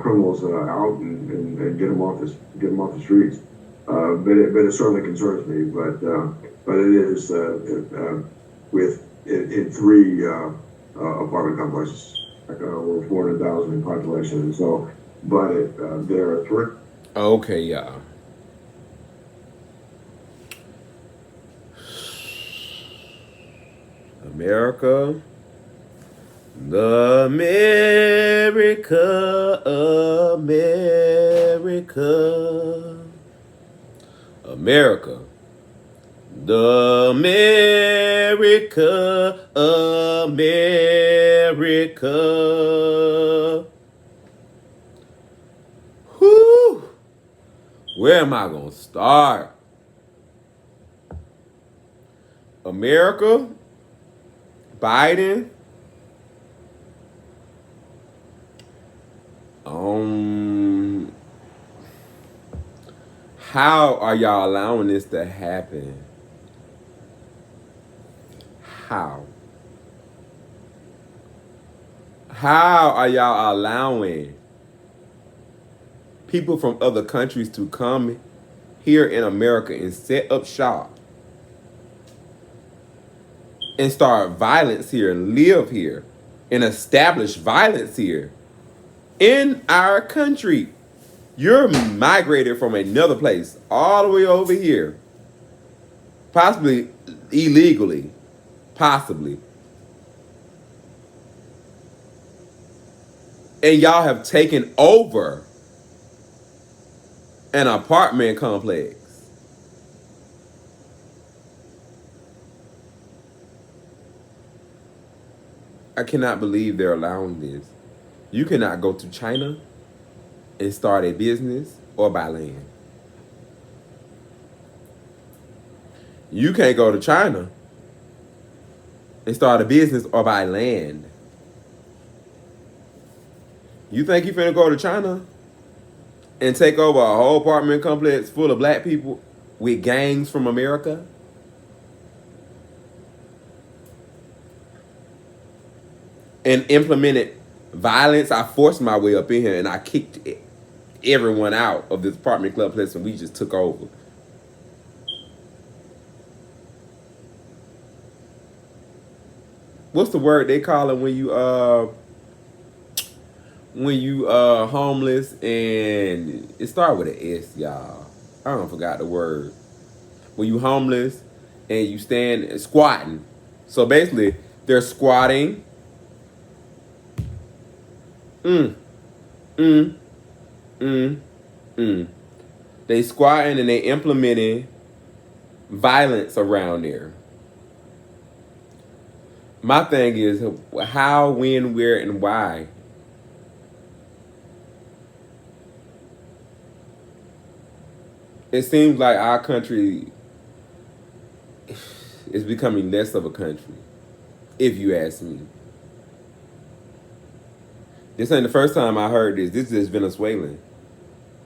criminals out and get them off the streets. But it certainly concerns me. But it is in 3 apartment complexes, over 400,000 in population. So, but there are 3. Okay, y'all. America. America. The America. Whew. Where am I going to start? America, Biden, how are y'all allowing this to happen? How? How are y'all allowing people from other countries to come here in America and set up shop and start violence here and live here and establish violence here in our country? You're migrated from another place all the way over here, possibly illegally, possibly. And y'all have taken over an apartment complex. I cannot believe they're allowing this. You cannot go to China and start a business or buy land. You can't go to China and start a business or buy land. You think you finna go to China and take over a whole apartment complex full of black people with gangs from America? And implemented violence? I forced my way up in here and I kicked everyone out of this apartment complex and we just took over. what's the word they call it when you homeless, and it started with an S, y'all. I don't forgot the word. When you homeless and you stand squatting. So basically, they're squatting. Mm, mm, mm, mm. They squatting and they implementing violence around there. My thing is how, when, where, and why. It seems like our country is becoming less of a country, if you ask me. This ain't the first time I heard this. This is Venezuelan.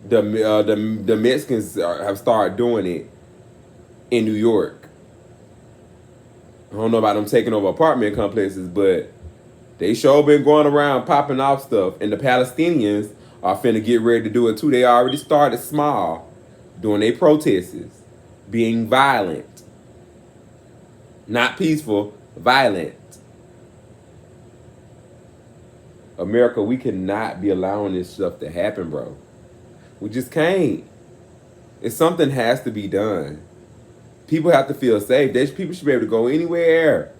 The Mexicans have started doing it in New York. I don't know about them taking over apartment complexes, but they sure been going around popping off stuff. And the Palestinians are finna get ready to do it too. They already started small, doing their protests, being violent. Not peaceful, violent. America, we cannot be allowing this stuff to happen, bro. We just can't. If something has to be done. People have to feel safe. People should be able to go anywhere.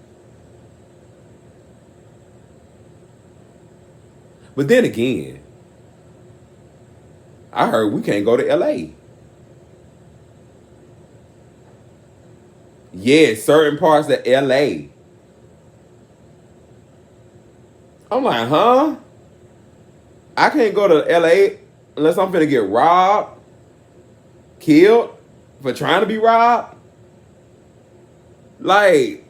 But then again, I heard we can't go to LA. Yeah, certain parts of LA. I'm like, huh? I can't go to LA unless I'm finna get robbed, killed for trying to be robbed. Like,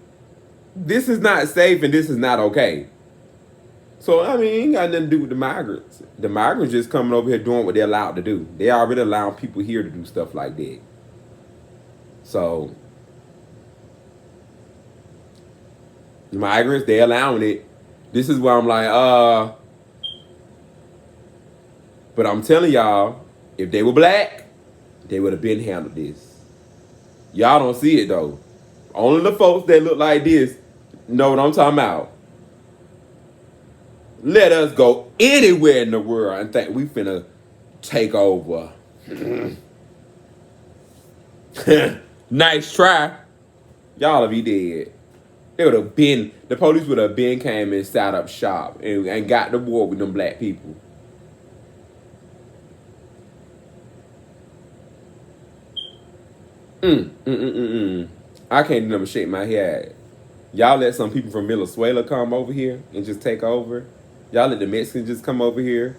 this is not safe and this is not okay. So, I mean, ain't got nothing to do with the migrants. The migrants just coming over here doing what they're allowed to do. They already allowing people here to do stuff like that. So, the migrants, they allowing it. This is where I'm like, but I'm telling y'all, if they were black, they would have been handled this. Y'all don't see it, though. Only the folks that look like this know what I'm talking about. Let us go anywhere in the world and think we finna take over. Nice try. Y'all will be dead. It would have been, the police would have been came and set up shop and got the war with them black people. I can't never shake my head. Y'all let some people from Venezuela come over here and just take over. Y'all let the Mexicans just come over here.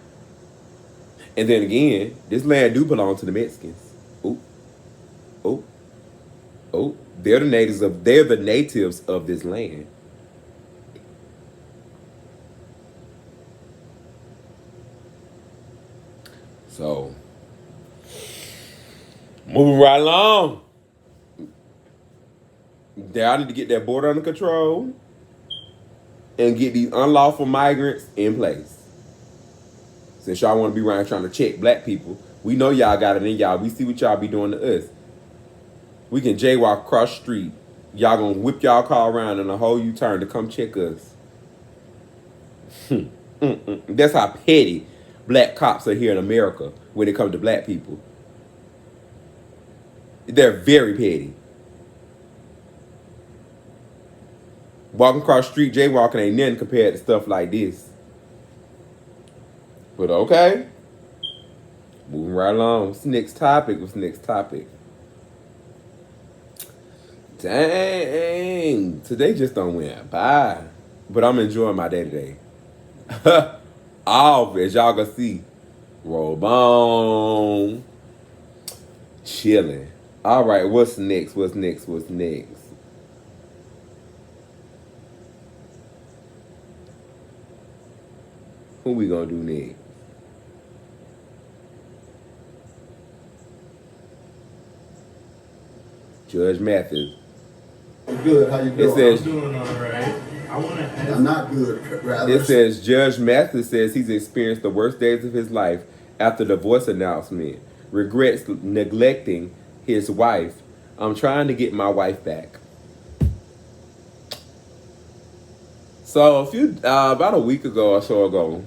And then again, this land do belong to the Mexicans. Oh, oh, oh. They're the natives of this land. So, moving right along. Y'all need to get that border under control and get these unlawful migrants in place. Since y'all want to be around trying to check black people, we know y'all got it in y'all. We see what y'all be doing to us. We can jaywalk across the street. Y'all gonna whip y'all car around in a whole U-turn to come check us. That's how petty black cops are here in America when it comes to black people. They're very petty. Walking across the street, jaywalking ain't nothing compared to stuff like this. But okay. Moving right along. What's the next topic? Dang. Today just don't went by. But I'm enjoying my day today. All as y'all can see. Roll bone. Chilling. Alright, what's next? Who we gonna do next? Judge Mathis. Good. How you doing? It says, I'm doing all right. I want to ask. I'm not good. Rather. It says Judge Mathis says he's experienced the worst days of his life after the divorce announcement. Regrets neglecting his wife. I'm trying to get my wife back. So about a week ago or so ago,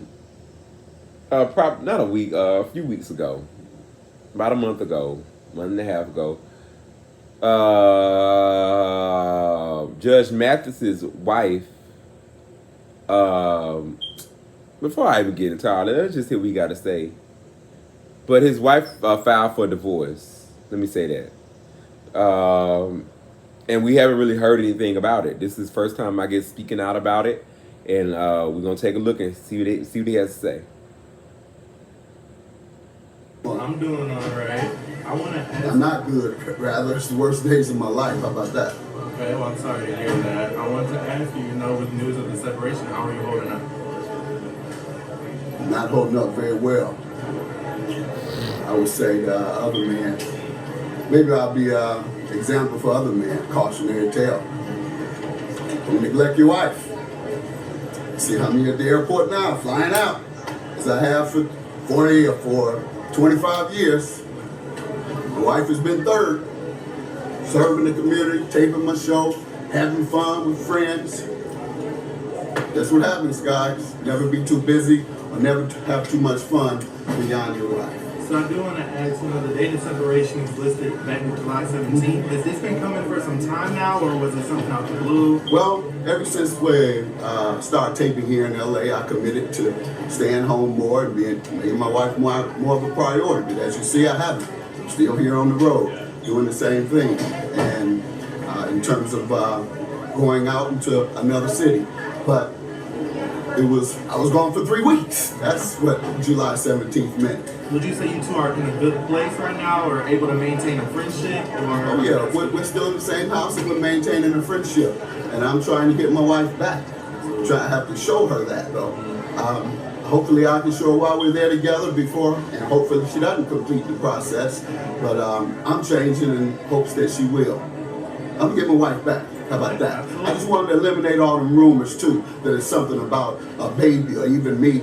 not a week, a few weeks ago, about a month and a half ago, Judge Mathis's wife, before I even get into all that, let's just hear what we got to say. But his wife filed for divorce. Let me say that. And we haven't really heard anything about it. This is the first time I get speaking out about it. And we're going to take a look and see what he has to say. Well, I'm doing all right. I want to ask... I'm not good, rather. It's the worst days of my life. How about that? Okay, well, I'm sorry to hear that. I want to ask you, with news of the separation, how are you holding up? I'm not holding up very well. I would say the other man, maybe I'll be an example for other men, cautionary tale. Don't neglect your wife. See how many at the airport now, flying out, as I have for 40 or for 25 years. My wife has been third, serving the community, taping my show, having fun with friends. That's what happens, guys. Never be too busy or never have too much fun beyond your wife. So I do want to ask, the date of separation is listed back in July 17th. Has this been coming for some time now, or was it something out the blue? Well, ever since we started taping here in LA, I committed to staying home more and making my wife more of a priority. But as you see, I haven't. I'm still here on the road, doing the same thing. And in terms of going out into another city. But I was gone for 3 weeks. That's what July 17th meant. Would you say you two are in a good place right now, or able to maintain a friendship? Oh yeah, we're still in the same house and we're maintaining a friendship. And I'm trying to get my wife back. I have to show her that though. Hopefully I can show her while we're there together before, and hopefully she doesn't complete the process. But I'm changing in hopes that she will. I'm gonna get my wife back. How about that? I just wanted to eliminate all the rumors too, that it's something about a baby or even me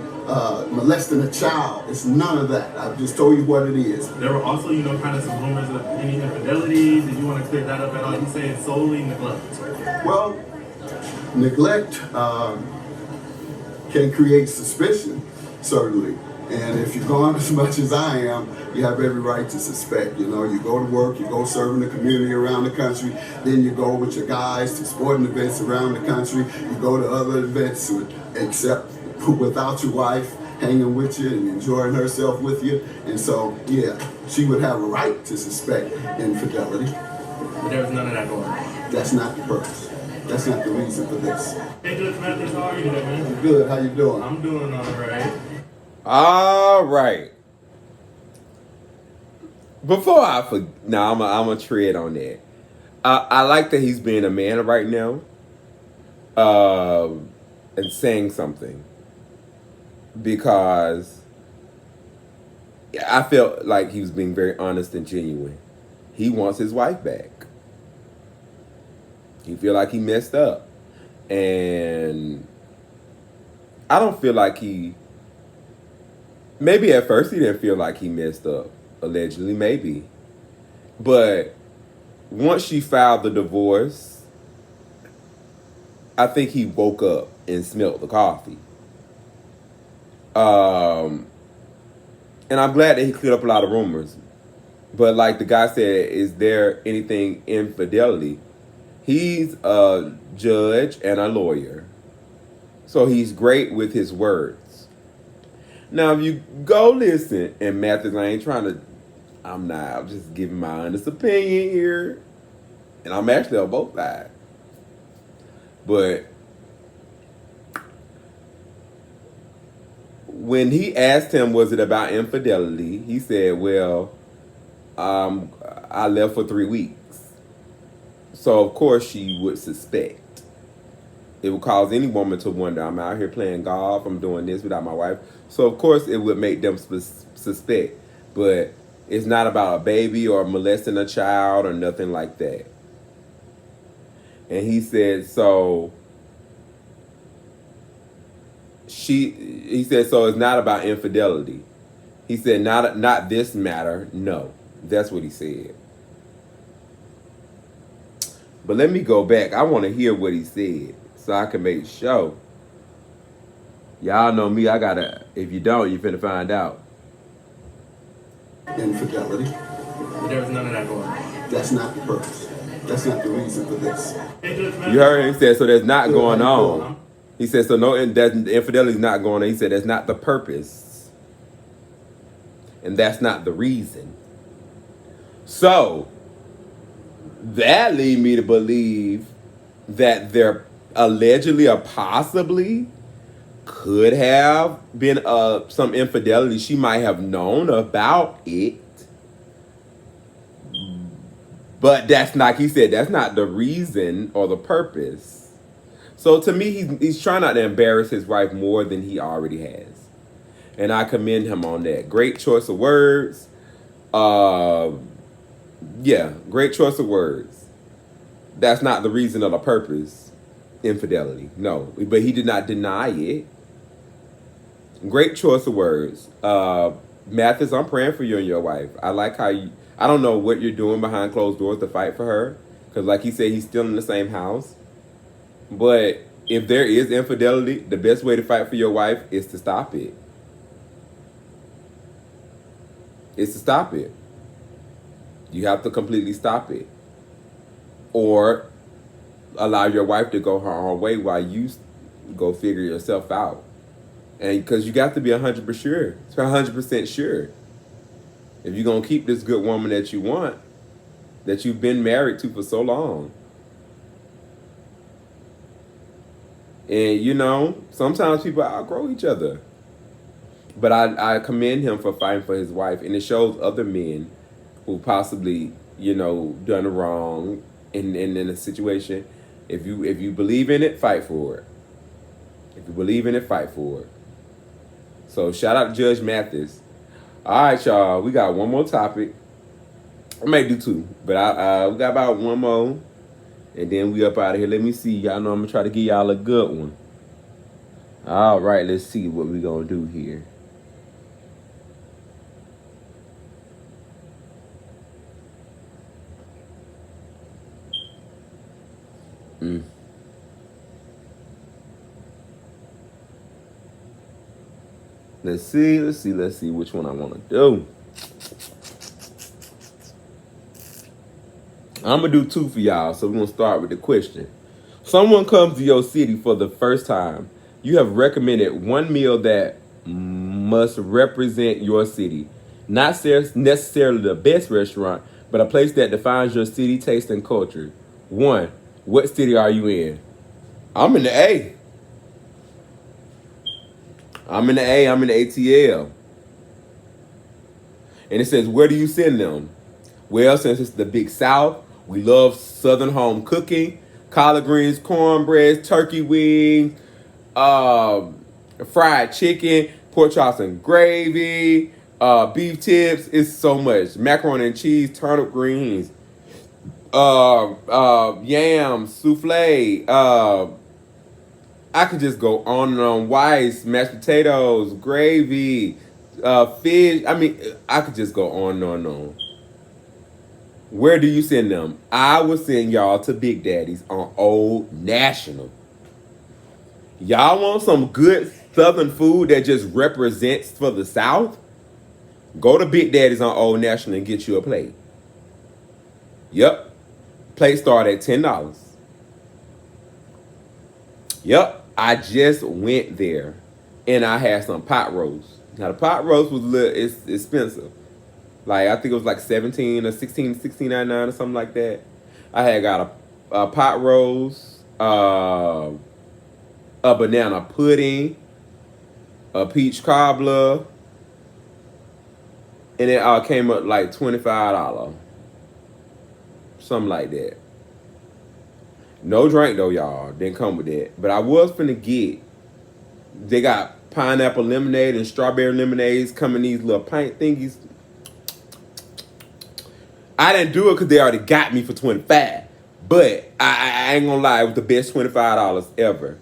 molesting a child. It's none of that. I've just told you what it is. There were also, kind of some rumors of any infidelities. Did you want to clear that up at all? You say it's solely neglect. Well, neglect can create suspicion, certainly. And if you're gone as much as I am, you have every right to suspect. You go to work, you go serving the community around the country, then you go with your guys to sporting events around the country, you go to other events except without your wife hanging with you and enjoying herself with you. And so, yeah, she would have a right to suspect infidelity. But there was none of that going on. That's not the purpose. That's not the reason for this. Hey, Judge Mathis, how are you today, man? I'm good. How you doing? I'm doing all right. All right. Before I forget, I'm gonna tread on that. I like that he's being a man right now, and saying something, because I felt like he was being very honest and genuine. He wants his wife back. He feel like he messed up, and I don't feel like he. Maybe at first he didn't feel like he messed up, allegedly, maybe. But once she filed the divorce, I think he woke up and smelled the coffee. And I'm glad that he cleared up a lot of rumors. But like the guy said, is there anything infidelity? He's a judge and a lawyer. So he's great with his words. Now, if you go listen, and Mathis, I'm just giving my honest opinion here. And I'm actually on both sides. But when he asked him, was it about infidelity? He said, well, I left for 3 weeks. So, of course, she would suspect. It would cause any woman to wonder, I'm out here playing golf, I'm doing this without my wife. So, of course, it would make them suspect. But it's not about a baby or molesting a child or nothing like that. And he said, so it's not about infidelity. He said, not this matter, no. That's what he said. But let me go back. I want to hear what he said so I can make sure Y'all know me. I gotta. If you don't, you finna find out. Infidelity. But there was none of that going on. That's not the purpose. That's not the reason for this. You heard him. He said so. That's not going on. He said so. No, and that infidelity is not going on. He said that's not the purpose, and that's not the reason. So that lead me to believe that there allegedly or possibly could have been some infidelity. She might have known about it, but that's not, he said, that's not the reason or the purpose. So to me, he's trying not to embarrass his wife more than he already has. And I commend him on that. Great choice of words. Yeah, great choice of words. That's not the reason or the purpose. Infidelity. No, but he did not deny it. Great choice of words. Mathis, I'm praying for you and your wife. I like how you, I don't know what you're doing behind closed doors to fight for her. Because like he said, he's still in the same house. But if there is infidelity, the best way to fight for your wife is to stop it. It's to stop it. You have to completely stop it. Or allow your wife to go her own way while you go figure yourself out. And because you got to be 100% sure. If you're going to keep this good woman that you want, that you've been married to for so long. And, you know, sometimes people outgrow each other. But I commend him for fighting for his wife. And it shows other men who possibly, you know, done wrong in a situation. If you believe in it, fight for it. If you believe in it, fight for it. So shout out to Judge Mathis. All right, y'all. We got one more topic. I may do two, but we got about one more. And then we up out of here. Let me see. Y'all know I'm going to try to give y'all a good one. All right, let's see what we going to do here. Let's see which one I want to do. I'm going to do two for y'all, so we're going to start with the question. Someone comes to your city for the first time. You have recommended one meal that must represent your city. Not necessarily the best restaurant, but a place that defines your city, taste, and culture. One, what city are you in? I'm in the A. I'm in the ATL. And it says, where do you send them? Well, since it's the Big South, we love Southern home cooking, collard greens, cornbread, turkey wings, fried chicken, pork chops and gravy, beef tips. It's so much. Macaroni and cheese, turnip greens, yams, souffle. I could just go on and on. Rice, mashed potatoes, gravy, fish. I mean, I could just go on and on and on. Where do you send them? I would send y'all to Big Daddy's on Old National. Y'all want some good Southern food that just represents for the South? Go to Big Daddy's on Old National and get you a plate. Yep. Plate start at $10. Yep. I just went there and I had some pot roast. Now the pot roast was a little expensive. Like I think it was like $17 or $16.99 or something like that. I had got a pot roast, a banana pudding, a peach cobbler, and it all came up like $25. Something like that. No drink though, y'all. Didn't come with that. But I was finna get, they got pineapple lemonade and strawberry lemonades coming in these little pint thingies. I didn't do it because they already got me for $25. But I ain't gonna lie, it was the best $25 ever.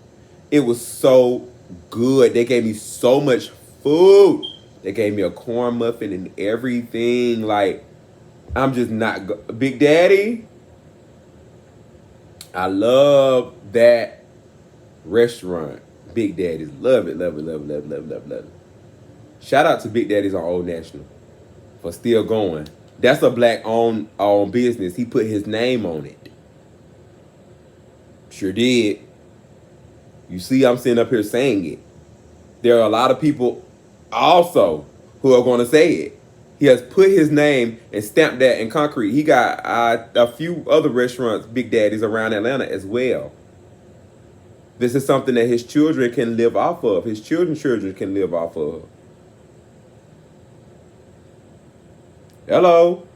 It was so good. They gave me so much food. They gave me a corn muffin and everything. Like, I'm just not Big Daddy. I love that restaurant. Big Daddies. Love it, love it, love it, love it, love it, love it, love it. Shout out to Big Daddies on Old National for still going. That's a black owned business. He put his name on it. Sure did. You see, I'm sitting up here saying it. There are a lot of people also who are going to say it. He has put his name and stamped that in concrete. He got a few other restaurants, Big Daddies, around Atlanta as well. This is something that his children can live off of. His children can live off of. Hello.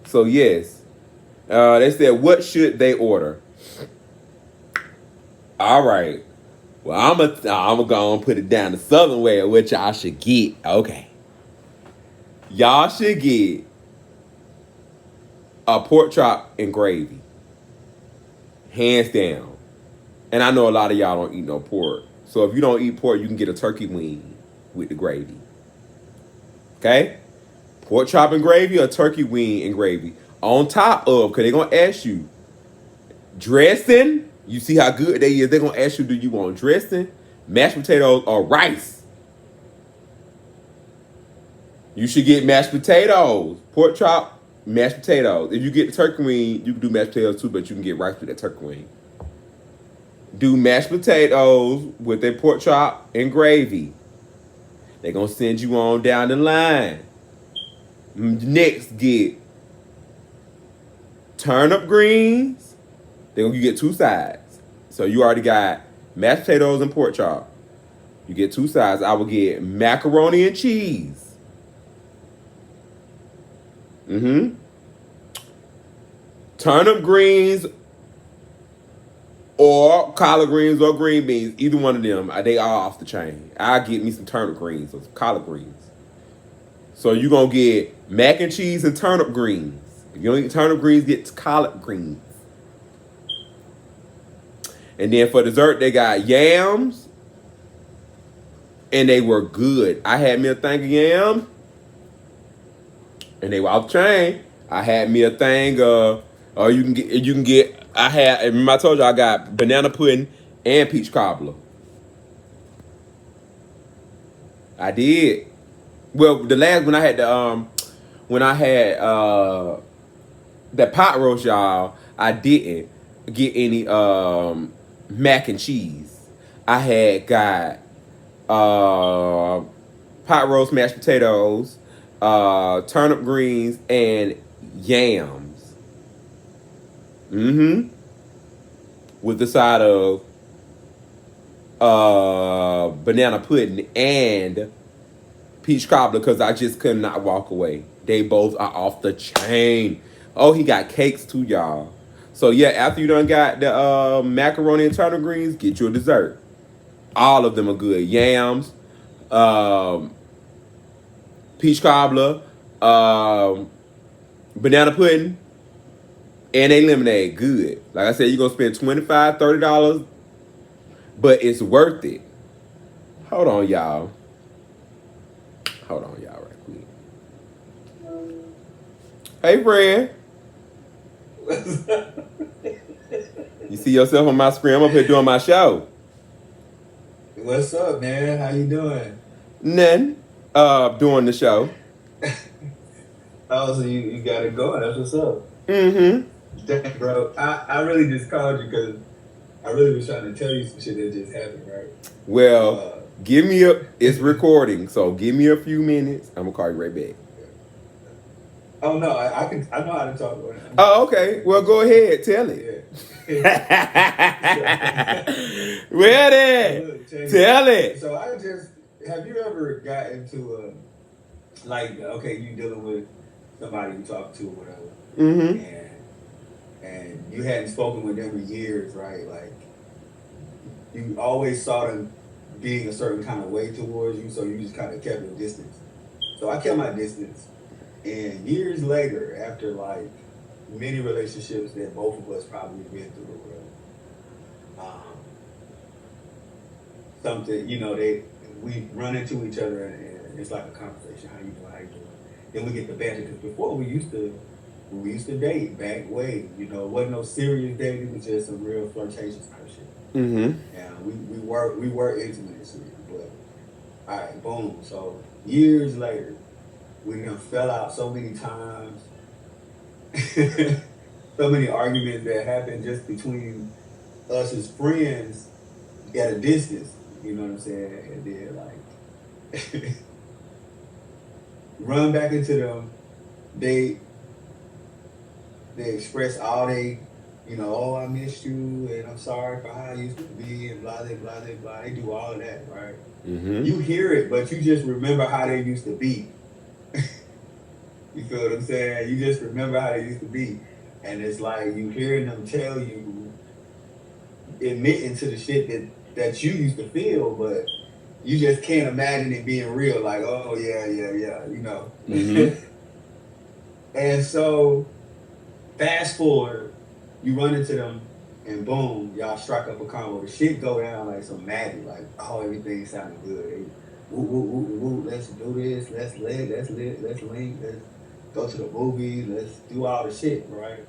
So yes, they said, what should they order? All right. Well, I'm gonna go and put it down the Southern way of what y'all should get. Okay. Y'all should get a pork chop and gravy. Hands down. And I know a lot of y'all don't eat no pork. So if you don't eat pork, you can get a turkey wing with the gravy. Okay? Pork chop and gravy or turkey wing and gravy. On top of, because they're going to ask you, dressing. You see how good they is. They're going to ask you, do you want dressing, mashed potatoes, or rice? You should get mashed potatoes. Pork chop, mashed potatoes. If you get the turkey wing, you can do mashed potatoes too, but you can get rice with that turkey wing. Do mashed potatoes with a pork chop and gravy. They're going to send you on down the line. Next, get turnip greens. Then you get two sides. So you already got mashed potatoes and pork chop. You get two sides. I will get macaroni and cheese. Turnip greens or collard greens or green beans. Either one of them, they are off the chain. I'll get me some turnip greens or some collard greens. So you're going to get mac and cheese and turnip greens. If you don't eat turnip greens, get collard greens. And then for dessert, they got yams. And they were good. I had me a thing of yams. And they were off the chain. I had me a thing you can get, remember I told you I got banana pudding and peach cobbler. I did. Well, the last when I had that pot roast, y'all, I didn't get any mac and cheese. I had got pot roast, mashed potatoes, turnip greens, and yams. With the side of banana pudding and peach cobbler, because I just could not walk away. They both are off the chain. Oh, he got cakes too, y'all. So yeah, after you done got the macaroni and turnip greens, get you a dessert. All of them are good. Yams, peach cobbler, banana pudding, and a lemonade. Good. Like I said, you're going to spend $25, $30, but it's worth it. Hold on, y'all. Right quick. Hey, friend. What's up? You see yourself on my screen? I'm up here doing my show. What's up, man? How you doing? Nothing. Doing the show. Oh, so you got it going. That's what's up. Dang, bro. I really just called you because I really was trying to tell you some shit that just happened, right? Well, it's recording, so give me a few minutes. I'm going to call you right back. Oh, no, I know how to talk about it. Oh, okay. Well, go ahead. Tell it. Well, then. Tell it. So have you ever got into okay, you dealing with somebody you talk to or whatever, and you hadn't spoken with them in years, right? Like, you always saw them being a certain kind of way towards you, so you just kind of kept your distance. So I kept my distance, and years later, after like many relationships that both of us probably been through or whatever, something, we run into each other and it's like a conversation. How you doing? Then we get the banter, because before we used to date back way, it wasn't no serious dating, it was just some real flirtatious kind of shit. Mm-hmm. And we were intimacy, but all right, boom. So years later, we done fell out so many times. So many arguments that happened just between us as friends at a distance. You know what I'm saying? And then like run back into them. They express all they, you know, oh, I missed you and I'm sorry for how I used to be and blah blah blah blah. They do all of that, right? Mm-hmm. You hear it, but you just remember how they used to be. You feel what I'm saying? You just remember how they used to be. And it's like you hearing them tell you, admitting to the shit that you used to feel, but you just can't imagine it being real. Like, oh, yeah, you know. Mm-hmm. And so, fast forward, you run into them, and boom, y'all strike up a combo. The shit go down like some magic. Like, oh, everything sounding good. Hey, woo, woo, woo, woo, let's do this. Let's link. Let's go to the movies. Let's do all the shit, right?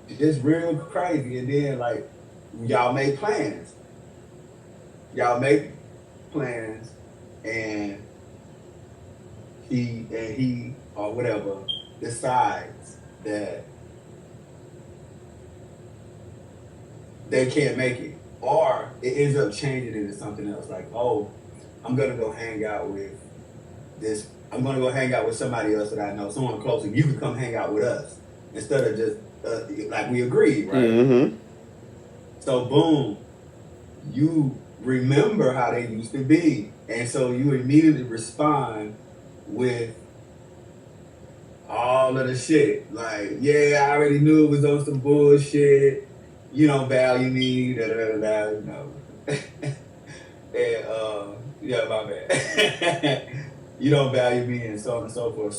It's real crazy. And then, like, y'all make plans. And he or whatever decides that they can't make it, or it ends up changing into something else. Like, oh, I'm gonna go hang out with somebody else that I know, someone closer. You can come hang out with us instead of just like we agreed, right? Mm-hmm. So boom, you remember how they used to be, and so you immediately respond with all of the shit. Like, yeah, I already knew it was on some bullshit. You don't value me, da da da da. You know, and yeah, my bad. You don't value me, and so on and so forth.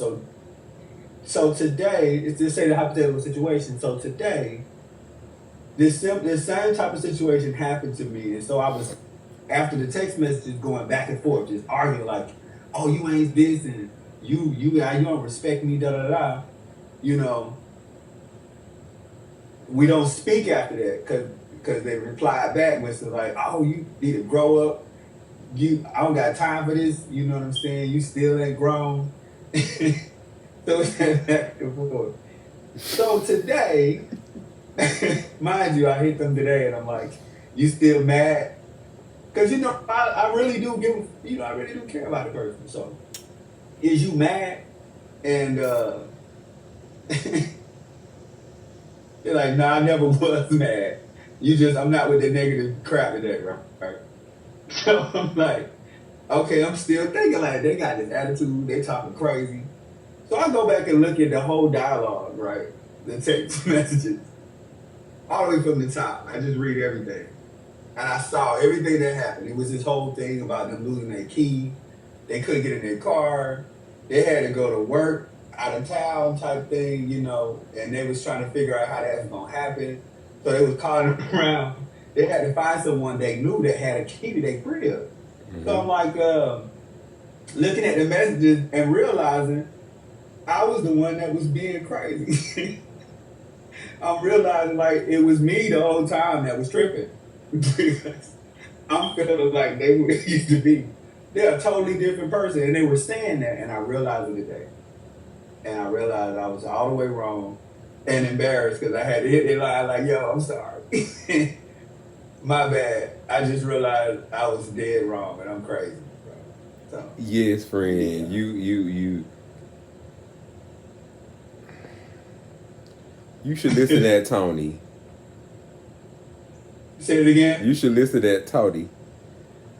So today, it's just say the hypothetical situation. So today, this same type of situation happened to me, and so I was, after the text messages going back and forth, just arguing like, oh, you ain't this, and you don't respect me, da da da. You know, we don't speak after that because they replied back with some like, oh, you need to grow up. I don't got time for this. You know what I'm saying? You still ain't grown. So it's back and forth. So today, mind you, I hit them today and I'm like, you still mad? Because, you know, I really do I really do care about the person. So, is you mad? And they're like, nah, I never was mad. I'm not with the negative crap today, right? So I'm like, okay, I'm still thinking like they got this attitude, they talking crazy. So I go back and look at the whole dialogue, right? The text messages. All the way from the top. I just read everything. And I saw everything that happened. It was this whole thing about them losing their key. They couldn't get in their car. They had to go to work out of town type thing, you know, and they was trying to figure out how that was going to happen. So they was calling them around. They had to find someone they knew that had a key to their crib. Mm-hmm. So I'm like, looking at the messages and realizing I was the one that was being crazy. I'm realizing like it was me the whole time that was tripping. I'm feeling like they used to be. They're a totally different person, and they were saying that, and I realized it today. And I realized I was all the way wrong and embarrassed because I had to hit their line like, yo, I'm sorry. My bad. I just realized I was dead wrong, and I'm crazy. So, yes, friend. Yeah. You should listen to that, Tony. Say it again. You should listen to that, Tony.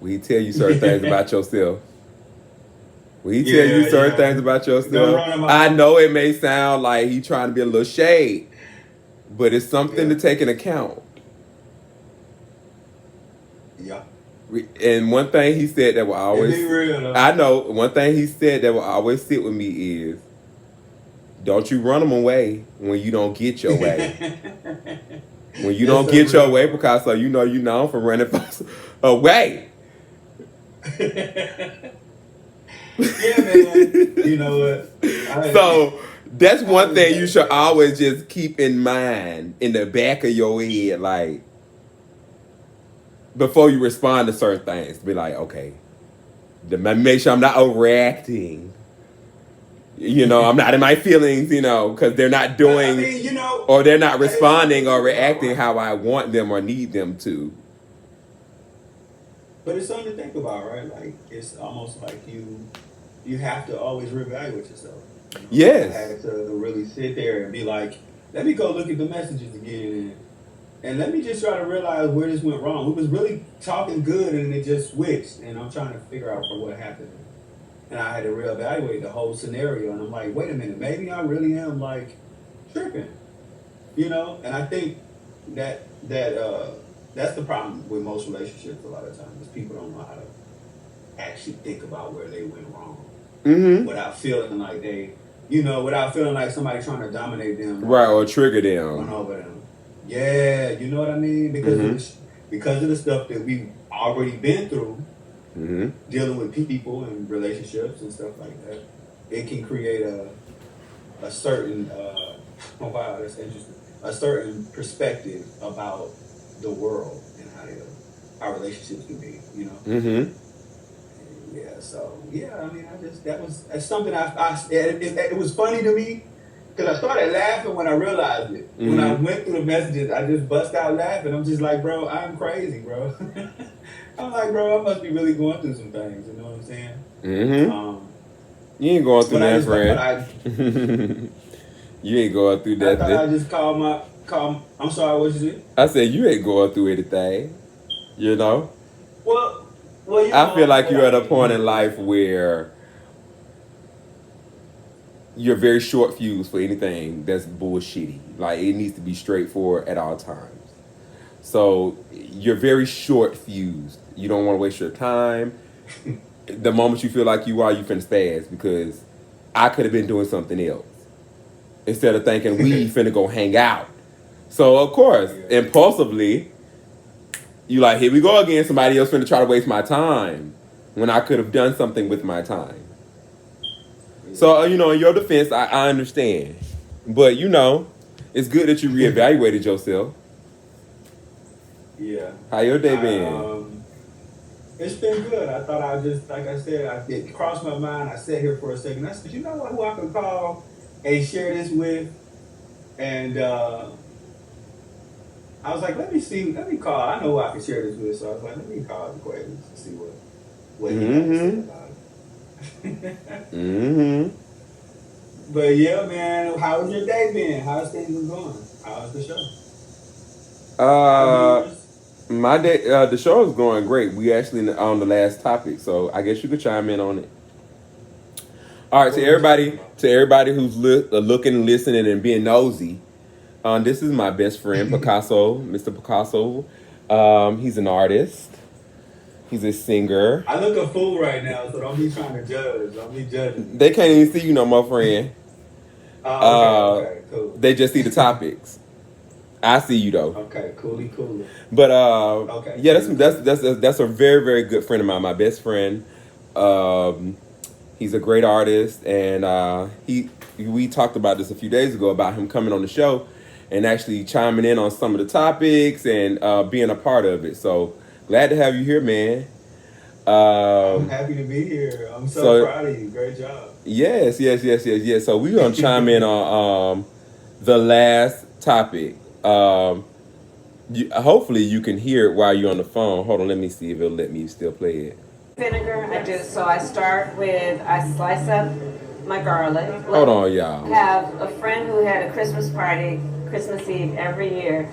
When he tell you certain things about yourself. When he tell you certain things about yourself, I know it may sound like he trying to be a little shade, but it's something to take into account. Yeah. And one thing he said that will always, I know, one thing he said that will always sit with me is, don't you run them away when you don't get your way. When you don't get your way, because you know you're known for running away. Yeah, man. You know what? So that's one thing you should always just keep in mind in the back of your head, like before you respond to certain things. Be like, okay, make sure I'm not overreacting. You know, I'm not in my feelings, you know, because they're not doing, I mean, you know, or they're not responding or reacting how I want them or need them to. but it's something to think about, right? Like it's almost like you have to always reevaluate yourself. You know? Yes. I had to really sit there and be like, let me go look at the messages again, and let me just try to realize where this went wrong. We was really talking good, and it just switched, and I'm trying to figure out what happened. And I had to reevaluate the whole scenario, and I'm like, wait a minute, maybe I really am like tripping, you know? And I think that's the problem with most relationships a lot of times, is people don't know how to actually think about where they went wrong without feeling like without feeling like somebody trying to dominate them, Right, or trigger them. run over them. Yeah, you know what I mean? Because of the stuff that we've already been through. Dealing with people and relationships and stuff like that, it can create a certain oh wow, that's interesting, a certain perspective about the world and how relationships can be, you know. Yeah, so yeah, I mean, that's something it was funny to me because I started laughing when I realized it. When I went through the messages, I just bust out laughing. I'm just like, bro, I'm crazy, bro. I'm like, bro, I must be really going through some things. You know what I'm saying? You ain't going through that, friend. You ain't going through that. I thought I just call. I'm sorry, what you said? I said you ain't going through anything. You know. Well, you know, I feel like you're at a point in life where you're very short fused for anything that's bullshitty. Like it needs to be straightforward at all times. So you're very short fused. You don't want to waste your time. The moment you feel like you finna spaz because I could have been doing something else instead of thinking we finna go hang out. So of course, impulsively, you like, here we go again. Somebody else finna try to waste my time when I could have done something with my time. So in your defense, I understand, but it's good that you reevaluated yourself. Yeah. How your day been? It's been good. I thought I just, like I said, it crossed my mind. I sat here for a second. I said, you know what, who I can call and share this with? And I was like, let me call. I know who I can share this with. So I was like, let me call the Quavers and see what he has to say about it. But yeah, man, how's your day been? How's things going? How's the show? My day, the show is going great. We actually on the last topic, so I guess you could chime in on it. All right, to everybody who's looking, listening, and being nosy, this is my best friend Picasso, Mr. Picasso. He's an artist. He's a singer. I look a fool right now, so don't be trying to judge. Don't be judging. They can't even see you no more, friend. Okay, cool. They just see the topics. I see you though. Okay, cool. But okay. Yeah, that's a very, very good friend of mine. My best friend. He's a great artist, and we talked about this a few days ago about him coming on the show and actually chiming in on some of the topics and being a part of it. So glad to have you here, man. I'm happy to be here. I'm so proud of you. Great job. Yes. So we're gonna chime in on the last topic. Hopefully you can hear it while you're on the phone. Hold on, let me see if it'll let me still play it. Vinegar. I start with, I slice up my garlic. Hold on, y'all. I have a friend who had a Christmas party, Christmas Eve every year,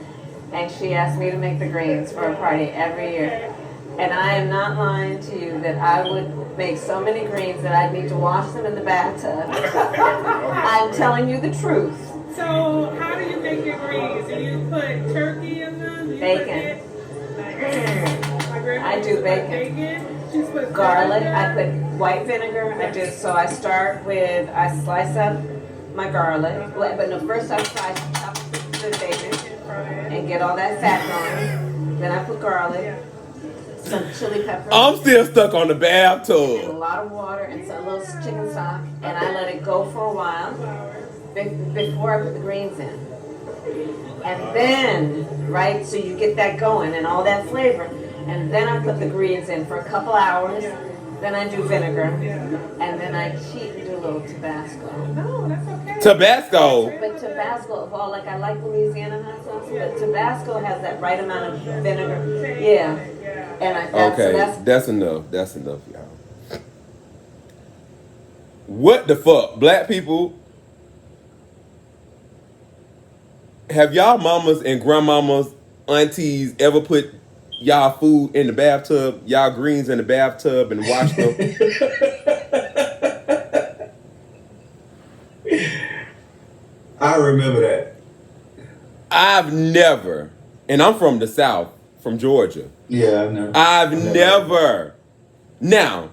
and she asked me to make the greens for a party every year. And I am not lying to you that I would make so many greens that I'd need to wash them in the bathtub. I'm telling you the truth. So how do you make your greens? Do you put turkey in them? Bacon. I do bacon. She puts garlic. I put white vinegar. I start with, I slice up my garlic. But no, first I chop the bacon and get all that fat going. Then I put garlic, some chili pepper. I'm still stuck on the bathtub. And a lot of water and some little chicken stock, and I let it go for a while before I put the greens in. And then, right, so you get that going and all that flavor. and then I put the greens in for a couple hours. Then I do vinegar, and then I cheat and do a little Tabasco. No, that's okay. Tabasco. But Tabasco, of all, like I like Louisiana hot sauce, but Tabasco has that right amount of vinegar. Yeah. And That's enough. That's enough, y'all. What the fuck? Black people, have y'all mamas and grandmamas, aunties ever put y'all food in the bathtub, y'all greens in the bathtub and washed them? I remember that. I've never, and I'm from the South, from Georgia. Yeah, I've never. I've never. Now,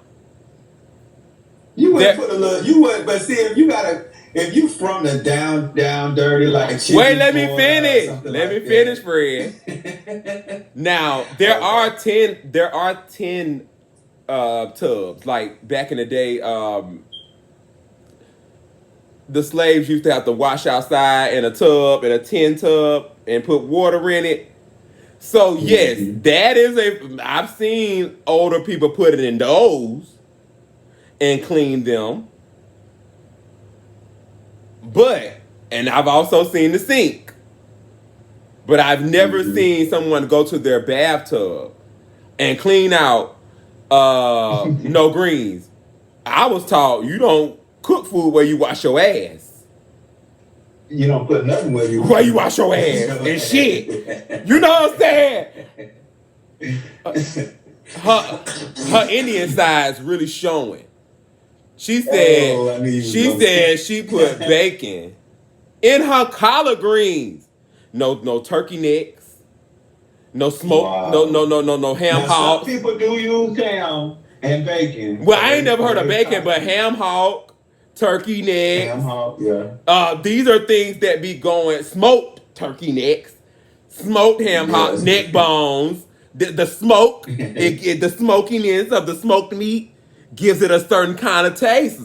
you wouldn't put a little. You would, but see, if you from the down dirty like. Wait, let me finish. Let me finish, Fred. Now there are 10 tubs. Like back in the day, the slaves used to have to wash outside in a tub, in a tin tub, and put water in it. So yes, that is I've seen older people put it in those and clean them. And I've also seen the sink. But I've never seen someone go to their bathtub and clean out no greens. I was taught you don't cook food where you wash your ass. You don't put nothing where you wash your ass and shit. You know what I'm saying? Her Indian side's really showing. She said she put bacon in her collard greens. No turkey necks. No smoke. Wow. No ham hock. Some people do use ham and bacon. Well, I ain't never heard of bacon, but ham hock, turkey necks. Ham hock, yeah. These are things that be going smoked turkey necks, smoked ham hock, neck bones. The smoke, the smokiness of the smoked meat gives it a certain kind of taste,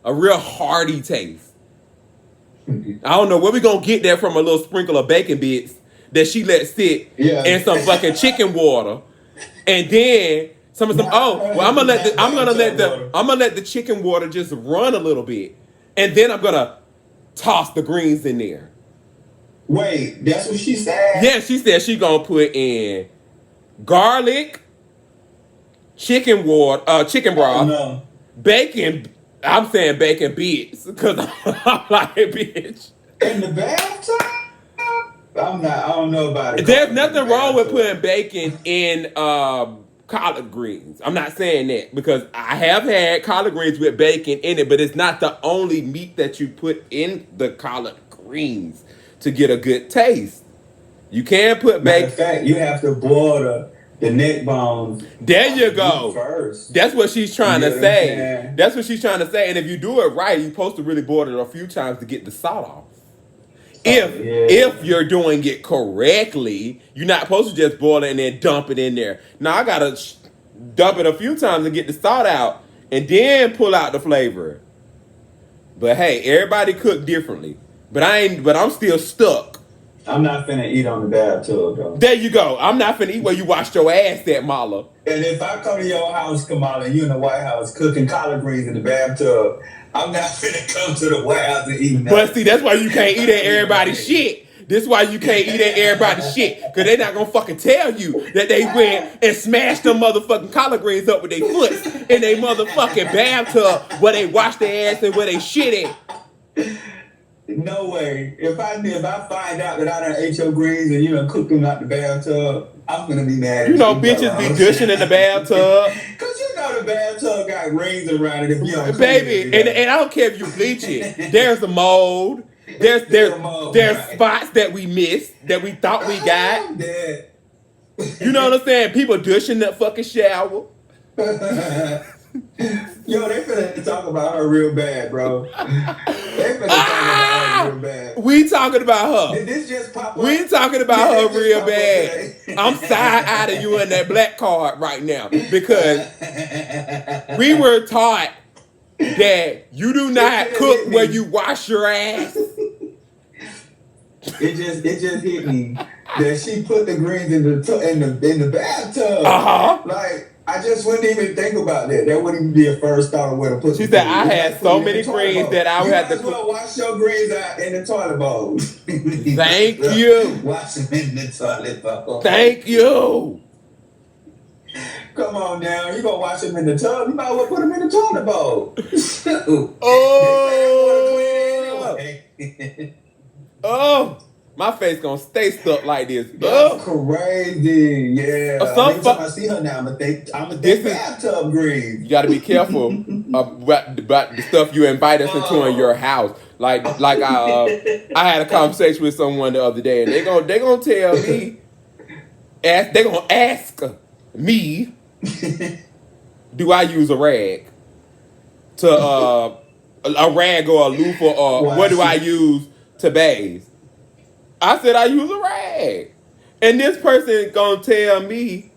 a real hearty taste. I don't know where we gonna get that from. A little sprinkle of bacon bits that she let sit in some fucking chicken water, and then I'm gonna let the chicken water just run a little bit, and then I'm gonna toss the greens in there. Wait, that's what she said? Yeah, she said she gonna put in garlic, chicken broth, bacon. I'm saying bacon bits because I'm like, bitch. In the bathtub? I don't know about it. There's nothing wrong with putting bacon in collard greens. I'm not saying that because I have had collard greens with bacon in it, but it's not the only meat that you put in the collard greens to get a good taste. You can't put bacon. Matter of fact, you have to boil the neck bones. There you go. First. That's what she's trying to say. That's what she's trying to say. And if you do it right, you're supposed to really boil it a few times to get the salt off. If you're doing it correctly, you're not supposed to just boil it and then dump it in there. Now I gotta dump it a few times to get the salt out and then pull out the flavor. But hey, everybody cook differently. But I'm still stuck. I'm not finna eat on the bathtub, though. There you go. I'm not finna eat where you washed your ass at, Mala. And if I come to your house, Kamala, and you in the White House cooking collard greens in the bathtub, I'm not finna come to the White House and eat nothing. But see, that's why you can't eat at everybody's shit. This is why you can't eat at everybody's shit. Because they're not going to fucking tell you that they went and smashed them motherfucking collard greens up with their foot in their motherfucking bathtub where they wash their ass and where they shit at. No way. If I find out that I done ate your greens and you done cooked them out the bathtub, I'm gonna be mad at you. You know, bitches be dushing in the bathtub. Cause you know the bathtub got rings around it if you don't baby, and I don't care if you bleach it. There's a mold. There's spots that we missed that we thought we got. You know what I'm saying? People dushing that fucking shower. Yo, they finna talk about her real bad, bro. They finna talk about her real bad. We talking about her. Did this just pop up? We talking about her real bad. I'm side-eyeing you in that black card right now because we were taught that you do not cook where you wash your ass. It just hit me that she put the greens in the bathtub. Like, I just wouldn't even think about that. That wouldn't even be a first thought of where to put. She the said greens. I It's had like so putting it in many the toilet greens bowl. that I would You have might as to. well wash your greens out in the toilet bowl. Thank you. Wash them in the toilet bowl. Thank you. Come on now, you gonna wash them in the tub? You might as well put them in the toilet bowl. Oh, my face gonna stay stuck like this. That's crazy. Yeah. Every time I see her now, I'm gonna think bathtub greens. You got to be careful about the stuff you invite us into in your house. Like I had a conversation with someone the other day, and they gonna tell me, they gonna ask me, do I use a rag a rag or a loofah, or what do I use to bathe? I said I use a rag, and this person gonna tell me,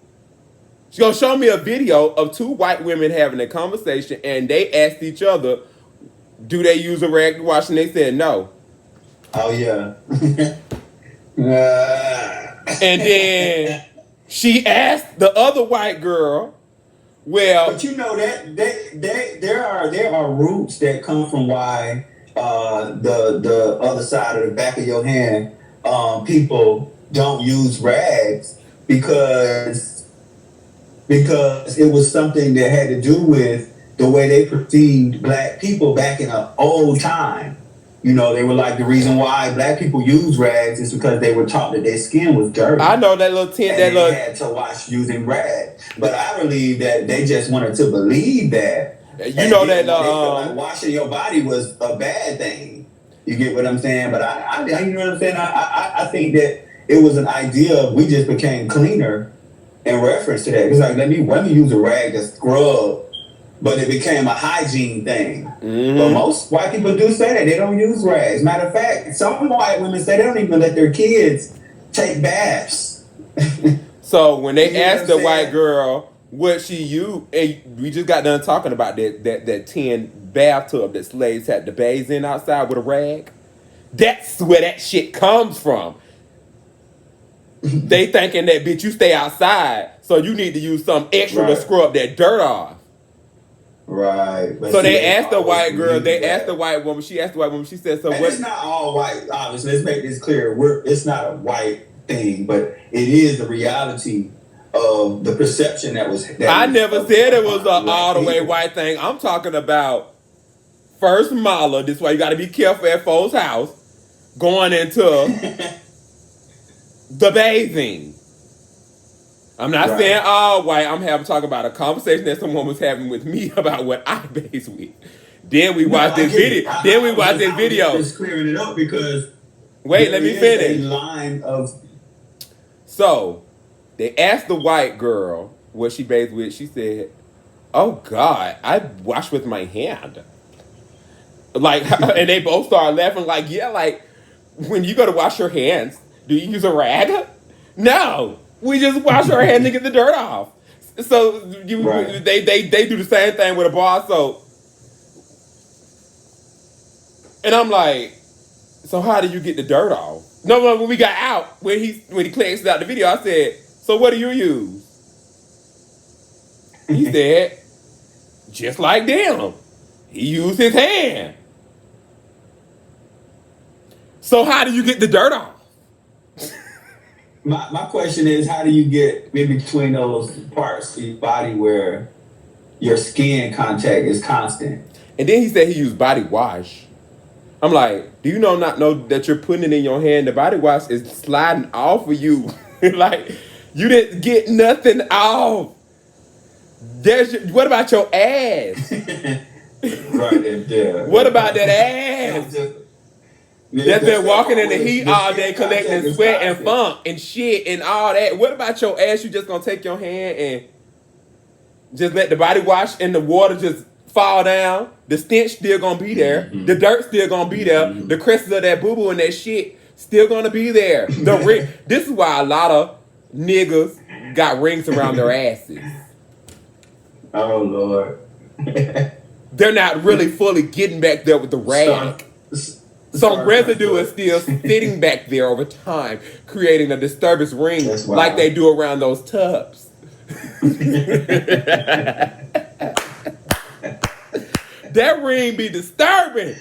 she's gonna show me a video of two white women having a conversation, and they asked each other, do they use a rag to wash, and they said no. Oh yeah. And then she asked the other white girl, well, but you know that there are roots that come from why the other side of the back of your hand, people don't use rags because it was something that had to do with the way they perceived black people back in an old time. You know, they were like, the reason why black people use rags is because they were taught that their skin was dirty. I know that little tint, and they had to wash using rags. But I believe that they just wanted to believe that. You know that they felt like washing your body was a bad thing. You get what I'm saying? But I you know what I'm saying? I think that it was an idea of we just became cleaner in reference to that. It's like let me use a rag to scrub. But it became a hygiene thing. Mm-hmm. But most white people do say that. They don't use rags. Matter of fact, some white women say they don't even let their kids take baths. So when they asked the white girl what she used, and we just got done talking about that tin bathtub that slaves had to bathe in outside with a rag. That's where that shit comes from. They thinking that, bitch, you stay outside, so you need to use some extra to scrub that dirt off. Right. But so they asked the white girl, asked the white woman, she asked the white woman, she said, so and what? It's not all white, obviously. Let's make this clear. It's not a white thing, but it is the reality of the perception I never said it was an all the way white thing. I'm talking about first Mala. This is why you got to be careful at folks' house going into the bathing. I'm not saying all white. I'm talking about a conversation that someone was having with me about what I bathe with. Then we watched this video. Just clearing it up because wait, let me finish. A line of. So they asked the white girl what she bathed with. She said, "Oh God, I wash with my hand." Like, and they both started laughing. Like, yeah, like when you go to wash your hands, do you use a rag? No. We just wash our hands and get the dirt off. So they do the same thing with a bar soap. And I'm like, so how do you get the dirt off? No, when we got out, when he cleansed out the video, I said, so what do you use? He said, just like them. He used his hand. So how do you get the dirt off? My question is, how do you get in between those parts of your body where your skin contact is constant? And then he said he used body wash. I'm like, do you not know that you're putting it in your hand? The body wash is sliding off of you. Like, you didn't get nothing off. What about your ass? Right there. What about that ass? That's been walking in the heat all day, collecting sweat and funk and shit and all that. What about your ass? You just gonna take your hand and just let the body wash and the water just fall down? The stench still gonna be there. Mm-hmm. The dirt still gonna be there. Mm-hmm. The crystals of that boo-boo and that shit still gonna be there. The ring. This is why a lot of niggas got rings around their asses. Oh Lord. They're not really fully getting back there with the rag. Some residue is still sitting back there over time, creating a disturbance ring That's like wild. they do around those tubs. That ring be disturbing.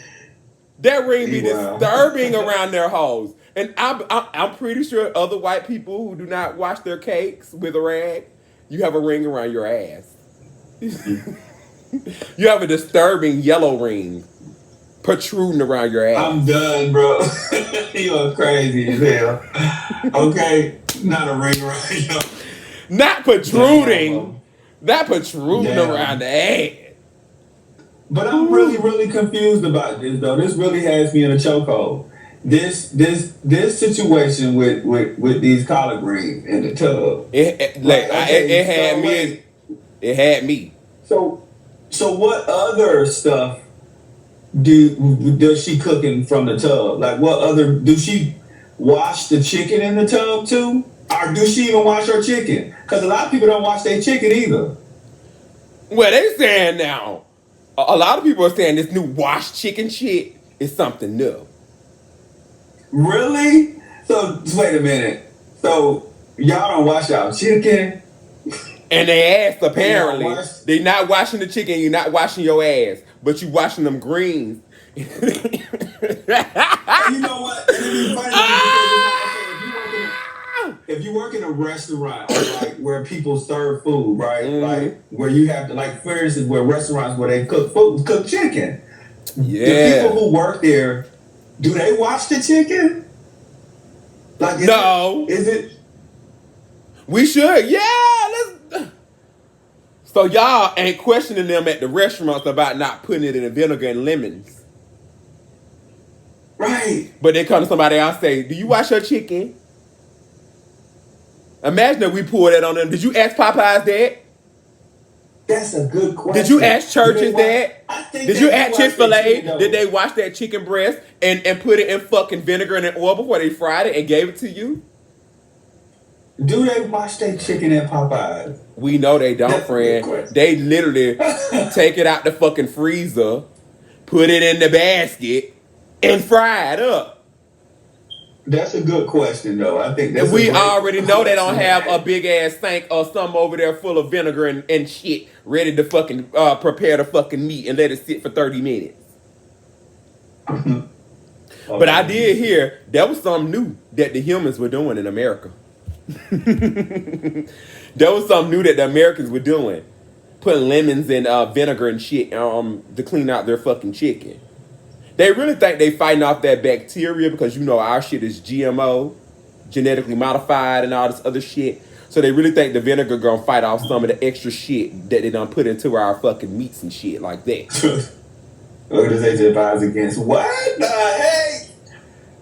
That ring be Wow. disturbing around their hoes. And I'm pretty sure other white people who do not wash their cakes with a rag, you have a ring around your ass. You have a disturbing yellow ring protruding around your ass. I'm done, bro. You are crazy as hell. Okay, not a ring around your. Not protruding. Not protruding Damn. around the ass. But I'm really, really confused about this, though. This really has me in a chokehold. This situation with these collard greens in the tub. It had me. So what other stuff does she cooking from the tub? Like, what other, do she wash the chicken in the tub too? Or do she even wash her chicken? Because a lot of people don't wash their chicken either. Well, they saying now, a lot of people are saying this new wash chicken shit is something new. Really? So wait a minute. So y'all don't wash y'all chicken? And they ass apparently they not washing the chicken. You're not washing your ass, but you washing them greens. You know what? And it'd be funny because if you work in a restaurant, like where people serve food, right? Like where you have to, like, for instance, where restaurants where they cook food, cook chicken. Yeah. The people who work there, do they wash the chicken? Like, is it? We should, So y'all ain't questioning them at the restaurants about not putting it in vinegar and lemons. Right. But they come to somebody else and say, do you wash your chicken? Imagine if we pull that on them. Did you ask Popeyes that? That's a good question. Did you ask churches that? Did you ask Chick-fil-A? Chicken, Did they wash that chicken breast and put it in fucking vinegar and oil before they fried it and gave it to you? Do they wash their chicken at Popeyes? We know they don't, friend. They literally take it out the fucking freezer, put it in the basket, and fry it up. That's a good question, though. I think that's. And we already know they don't have a big ass sink or something over there full of vinegar and shit ready to fucking prepare the fucking meat and let it sit for 30 minutes. But I did hear that was something new that the humans were doing in America. That was something new that the Americans were doing, putting lemons and vinegar and shit to clean out their fucking chicken. They really think they fighting off that bacteria because you know our shit is GMO, genetically modified and all this other shit. So they really think the vinegar gonna fight off some of the extra shit that they done put into our fucking meats and shit like that. Organization advised against what the heck?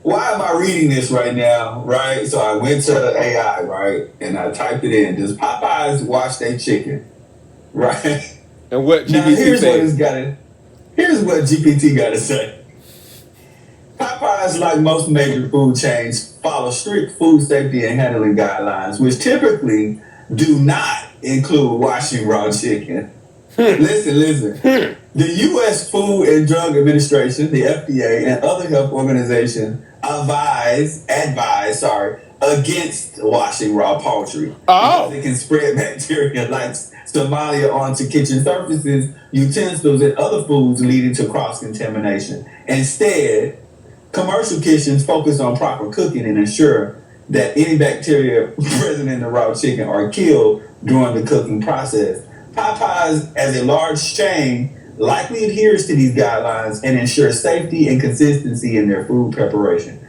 Why am I reading this right now? Right? So I went to AI, right? And I typed it in. Does Popeyes wash their chicken? Right? And what now, GPT here's what GPT got to say. Popeyes, like most major food chains, follow strict food safety and handling guidelines, which typically do not include washing raw chicken. Listen. The U.S. Food and Drug Administration, the FDA, and other health organizations advise against washing raw poultry. Because it can spread bacteria like Somalia onto kitchen surfaces, utensils, and other foods, leading to cross-contamination. Instead, commercial kitchens focus on proper cooking and ensure that any bacteria present in the raw chicken are killed during the cooking process. Popeyes, as a large chain, likely adheres to these guidelines and ensures safety and consistency in their food preparation.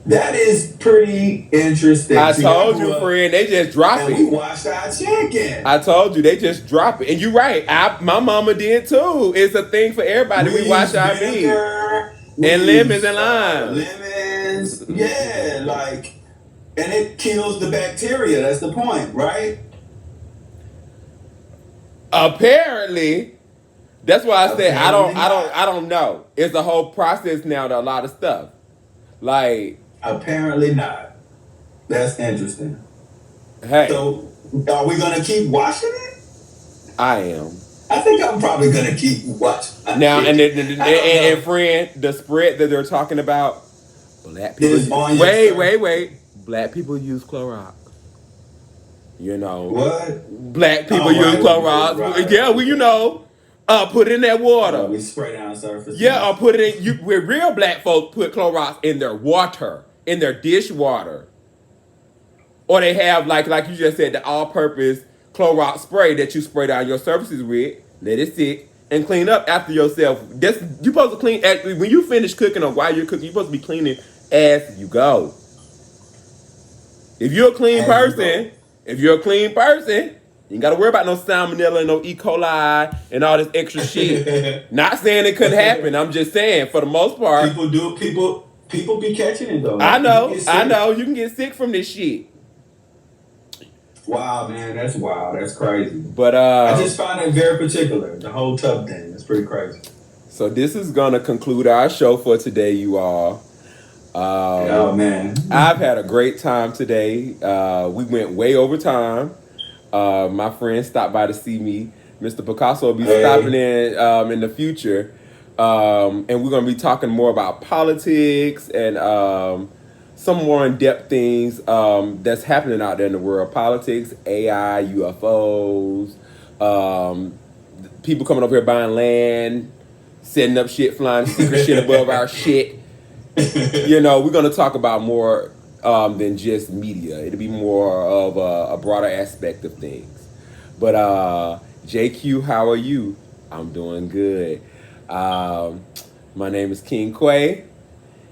That is pretty interesting. I told you, friend, they just drop it. We washed our chicken. I told you, they just drop it. And you're right. My mama did too. It's a thing for everybody. We wash our meat. And lemons and limes. Lemons, yeah, like, and it kills the bacteria. That's the point, right? Apparently, that's why I said I don't know. It's a whole process now to a lot of stuff. Like, apparently not. That's interesting. Hey, so are we gonna keep washing it? I am. I think I'm probably gonna keep watching. Now, and friend, the spread that they're talking about, black people. Wait. Black people use Clorox. You know What? Black people use Clorox. Yeah, well, you know, put it in that water. We spray down surface. Yeah, or put it in. Where real black folks put Clorox in their water, in their dishwater, or they have like you just said, the all-purpose Clorox spray that you spray down your surfaces with. Let it sit and clean up after yourself. You're supposed to clean when you finish cooking or while you're cooking. You're supposed to be cleaning as you go. If you're a clean person, you ain't got to worry about no salmonella and no E. coli and all this extra shit. Not saying it couldn't happen. I'm just saying, for the most part, people be catching it though. I know. You can get sick from this shit. Wow, man, that's wild. That's crazy. But I just find it very particular. The whole tub thing. It's pretty crazy. So this is gonna conclude our show for today, you all. Oh man, I've had a great time today. We went way over time. My friend stopped by to see me. Mr. Picasso will be stopping in the future, and we're gonna be talking more about politics and some more in-depth things that's happening out there in the world. Politics, AI, UFOs, people coming over here buying land, setting up shit, flying secret shit above our shit. You know, we're going to talk about more than just media. It'll be more of a broader aspect of things. But JQ, how are you? I'm doing good. My name is King Quay.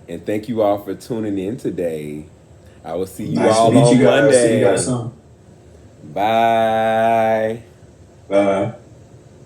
And thank you all for tuning in today. I will see you all on Monday. See you guys soon. Bye. Bye.